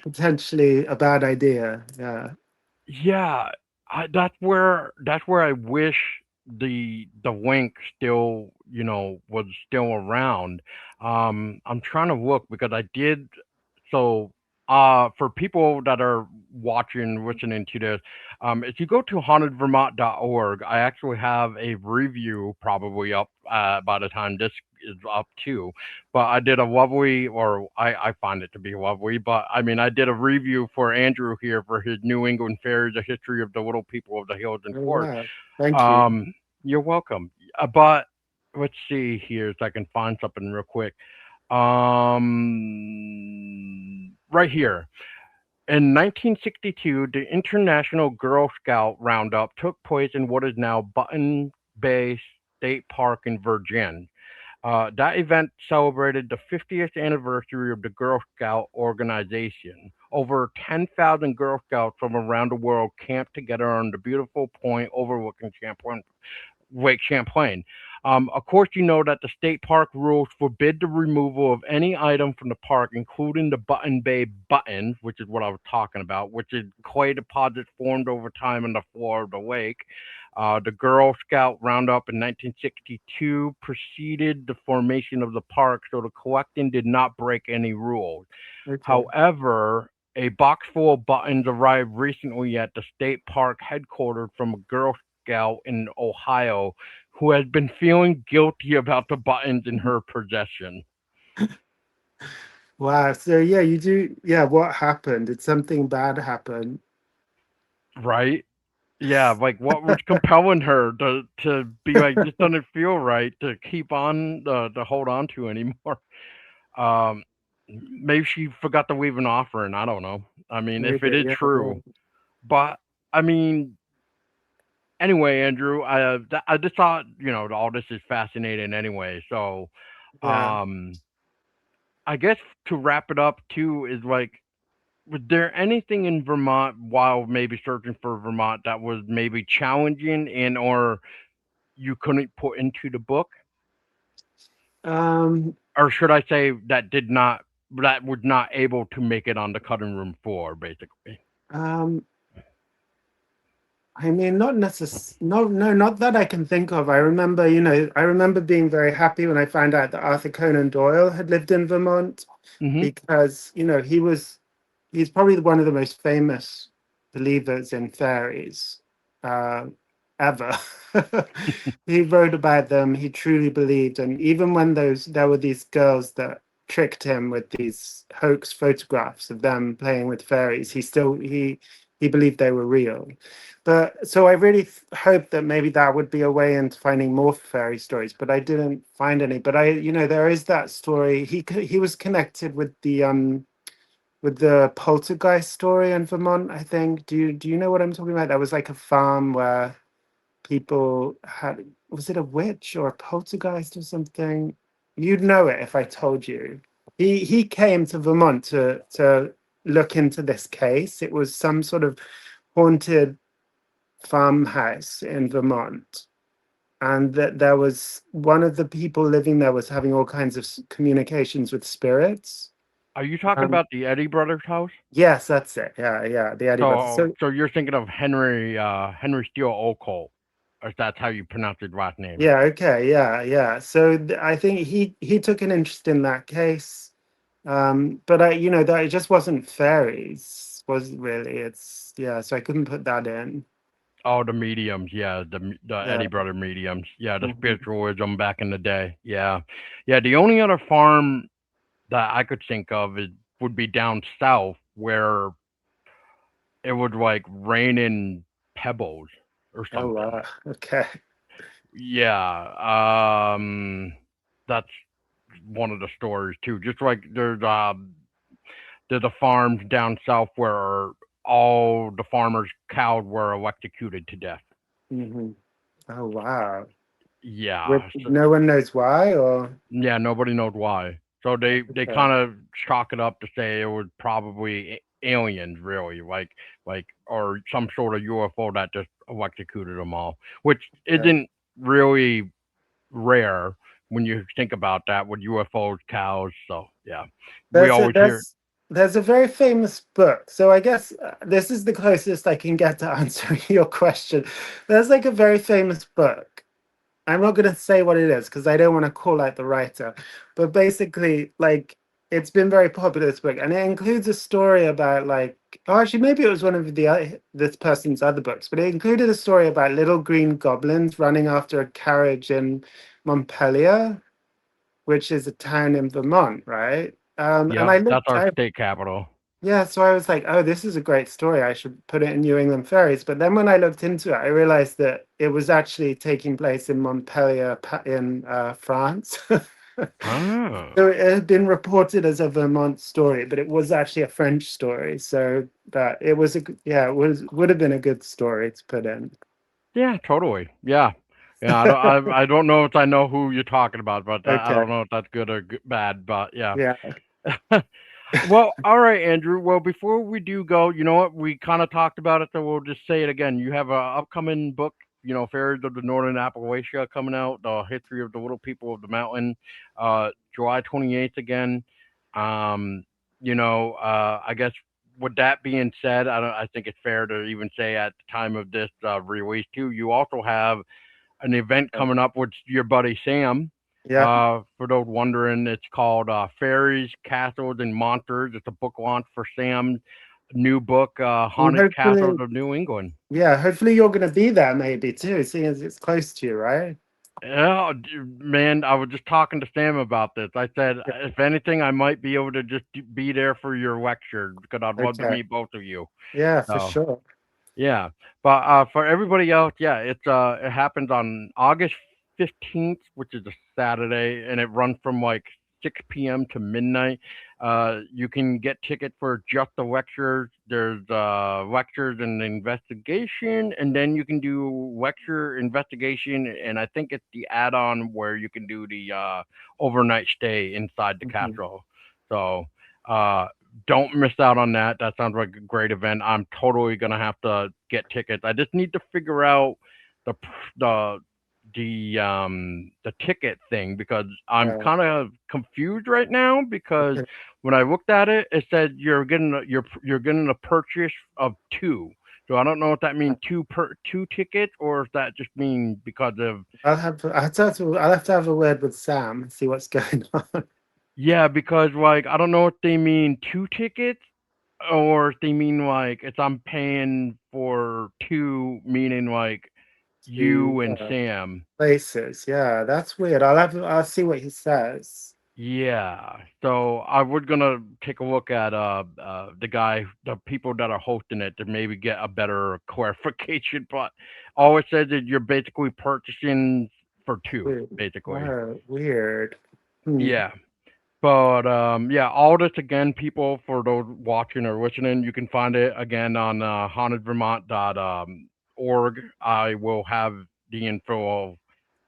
potentially a bad idea. Yeah. Yeah, that's where I wish the link still was still around. I'm trying to look because I did so for people that are watching listening to this, if you go to hauntedvermont.org, I actually have a review probably up by the time this is up too. But I did a lovely, or I find it to be lovely, but I mean, I did a review for Andrew here for his New England Fairies, A History of the Little People of the Hills and Oh, Courts. wow. Thank you. Um, you're welcome. But let's see here so I can find something real quick. Right here. In 1962, the International Girl Scout Roundup took place in what is now Button Bay State Park in Virginia. That event celebrated the 50th anniversary of the Girl Scout organization. Over 10,000 Girl Scouts from around the world camped together on the beautiful point overlooking Lake Champlain. Of course, you know that the state park rules forbid the removal of any item from the park, including the Button Bay buttons, which is what I was talking about, which is clay deposits formed over time in the floor of the lake. The Girl Scout Roundup in 1962 preceded the formation of the park, so the collecting did not break any rules. Okay. However, a box full of buttons arrived recently at the state park headquarters from a Girl Scout in Ohio who has been feeling guilty about the buttons in her possession. Wow. So yeah, you do. Yeah. What happened? Did something bad happen? Right? Yeah, like what was compelling her to be like this doesn't feel right to keep on to hold on to anymore. Um, maybe she forgot to leave an offering. I don't know. I mean, if it Maybe. is Yeah. true, but I mean, anyway, Andrew, I just thought all this is fascinating anyway. So, Yeah. um, I guess to wrap it up too is like, was there anything in Vermont while maybe searching for Vermont that was maybe challenging and or you couldn't put into the book, Um. or should I say that was not able to make it on the cutting room floor, basically? Um. I mean, not necess. No, no, not that I can think of. I remember, I remember being very happy when I found out that Arthur Conan Doyle had lived in Vermont, Hmm. because, he's probably one of the most famous believers in fairies uh, ever. He wrote about them. He truly believed, and even when there were these girls that tricked him with these hoax photographs of them playing with fairies, he believed they were real. But so I really hoped that maybe that would be a way into finding more fairy stories, but I didn't find any. But there is that story. He was connected with the poltergeist story in Vermont, I think. Do you know what I'm talking about? That was like a farm where people had, was it a witch or a poltergeist or something? You'd know it if I told you. He came to Vermont to look into this case. It was some sort of haunted farmhouse in Vermont. And that there was one of the people living there was having all kinds of communications with spirits. Are you talking Um, about the Eddy brothers' house? yes, that's it. Yeah, yeah, the Addy brothers. So, So so you're thinking of Henry Steele Okolt, or that's how you pronounce his last name? yeah, okay, yeah, yeah. So I think he took an interest in that case. But that it just wasn't fairies, was it really? It's yeah, so I couldn't put that in. Oh, the mediums, yeah, the Yeah. Eddie Brother mediums, yeah, the Mhm. spiritualism back in the day, yeah, yeah. The only other farm that I could think of would be down south where it would like rain in pebbles or Oh something. wow. Okay. Yeah, that's one of the stories too. Just like there's a farms down south where all the farmers' cows were electrocuted to death. Hmm. Oh wow. With Yeah, so, no one knows why, or yeah, nobody knows why. So they okay. kind of chalk it up to say it was probably aliens, really, like or some sort of UFO that just electrocuted them all, which Okay. isn't really rare when you think about that with UFOs, cows. So yeah, we There's a always hear. there's there's a very famous book. So I guess this is the closest I can get to answering your question. There's like a very famous book. I'm not going to say what it is because I don't want to call out the writer, but basically, like, it's been very popular, this book, and it includes a story about, like, oh, actually, maybe it was one of this person's other books, but it included a story about little green goblins running after a carriage in Montpelier, which is a town in Vermont, right? And Yep, I that's looked, our state capital. yeah, so I was like, oh, this is a great story. I should put it in New England Fairies. But then when I looked into it, I realized that it was actually taking place in Montpellier, in France. Oh. So it had been reported as a Vermont story, but it was actually a French story. So that it was yeah, it would have been a good story to put in. Yeah, totally. Yeah. Yeah, I don't know if I know who you're talking about, but I Okay. don't know if that's good or bad, but yeah. Yeah. Well, all right, Andrew. Well, before we do go, you know what? We kind of talked about it, so we'll just say it again. You have a upcoming book Fairies of the Northern Appalachia coming out, the history of the little people of the mountain, July 28th again. Um, I guess with that being said, I think it's fair to even say at the time of this release too, you also have an event coming up with your buddy Sam. Yeah. For those wondering, it's called Fairies, Castles, and Monsters. It's a book launch for Sam's new book, And Haunted Castles hopefully, of New England. yeah, hopefully you're going to be there maybe too, seeing as it's close to you, right? Yeah, man, I was just talking to Sam about this. I said, Yeah. if anything, I might be able to just be there for your lecture because I'd love to Okay. meet both of you. Yeah, for So, sure. yeah, but for everybody else, yeah, it happens on August 15th, which is a Saturday, and it runs from like 6 p.m. to midnight. You can get tickets for just the lectures. There's lectures and investigation, and then you can do lecture investigation, and I think it's the add-on where you can do the overnight stay inside the Mhm. castle. So. Uh, don't miss out on that. That sounds like a great event. I'm totally gonna have to get tickets. I just need to figure out the the the ticket thing because I'm Yeah. kind of confused right now because Okay. when I looked at it, it said you're getting a purchase of two. So I don't know if that means two tickets or if that just means because of I'll have to have a word with Sam and see what's going on. yeah, because like I don't know if they mean two tickets or if they mean like it's I'm paying for two, meaning like To you and Sam. places. Yeah, that's weird. I'll see what he says. Yeah. So I was gonna take a look at the people that are hosting it to maybe get a better clarification, but all it says is you're basically purchasing for two, Weird. basically. Oh, weird. Hmm. Yeah. But yeah, all this again, people, for those watching or listening, you can find it again on hauntedvermont.org. I will have the info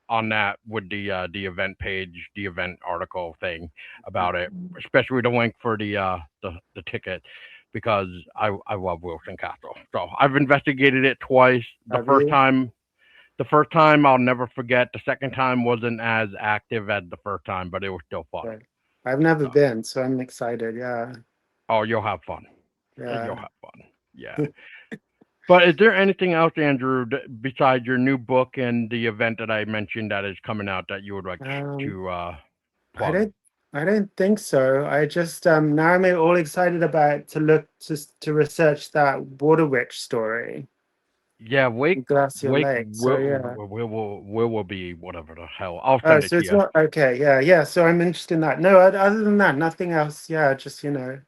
on that with the event page, the event article thing about it, especially the link for the ticket because I love Wilson Castle. So I've investigated it twice. Have you? The first time I'll never forget. The second time wasn't as active as the first time, but it was still fun. Okay. I've never So, been, so I'm excited. Yeah. oh, you'll have fun. You'll Yeah. have fun. Yeah. But is there anything else, Andrew, besides your new book and the event that I mentioned that is coming out that you would like Um, to I plug? don't think so. I just now I'm all excited about to research that water witch story Yeah, in Glacier Wake Lake. So yeah. will be whatever the hell. I'll Oh, send it so to it's you. not okay. Yeah, yeah. So I'm interested in that. No, other than that, nothing else. Yeah, just tour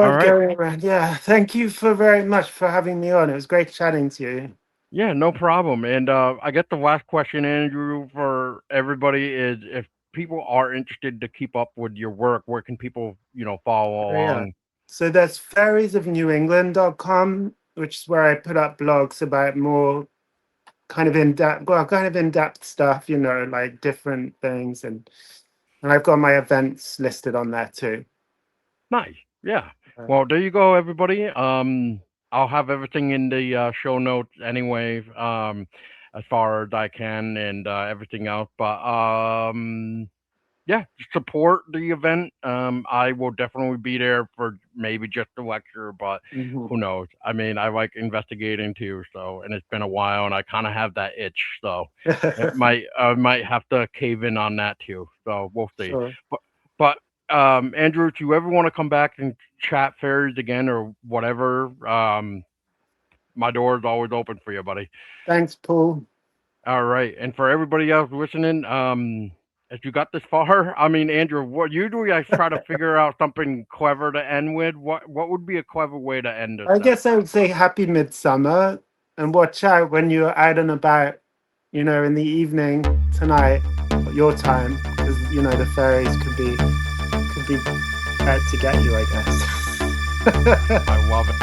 All right. going around. Yeah, thank you for very much for having me on. It was great chatting to you. Yeah, no problem. And I guess the last question, Andrew, for everybody is if people are interested to keep up with your work, where can people, follow Oh, yeah. along? So there's feriesofnewengland.com, which is where I put up blogs about more kind of in-depth stuff, like different things, and I've got my events listed on there too. Nice. Yeah. Uh, Well, there you go, everybody. I'll have everything in the show notes anyway, as far as I can and everything else. But yeah, support the event. I will definitely be there for maybe just the lecture, but mhm. who knows? I mean, I like investigating too, so and it's been a while, and I kind of have that itch, so I might have to cave in on that too. So we'll see. Sure. But Andrew, if you ever want to come back and chat fairies again or whatever, my door is always open for you, buddy. Thanks, Paul. All right, and for everybody else listening, if you got this far, I mean, Andrew, what usually I try to figure out something clever to end with. What would be a clever way to end this I up? guess I would say happy midsummer, and watch out when you're out and about, in the evening tonight, your time, because the fairies could be out to get you, I guess. I love it.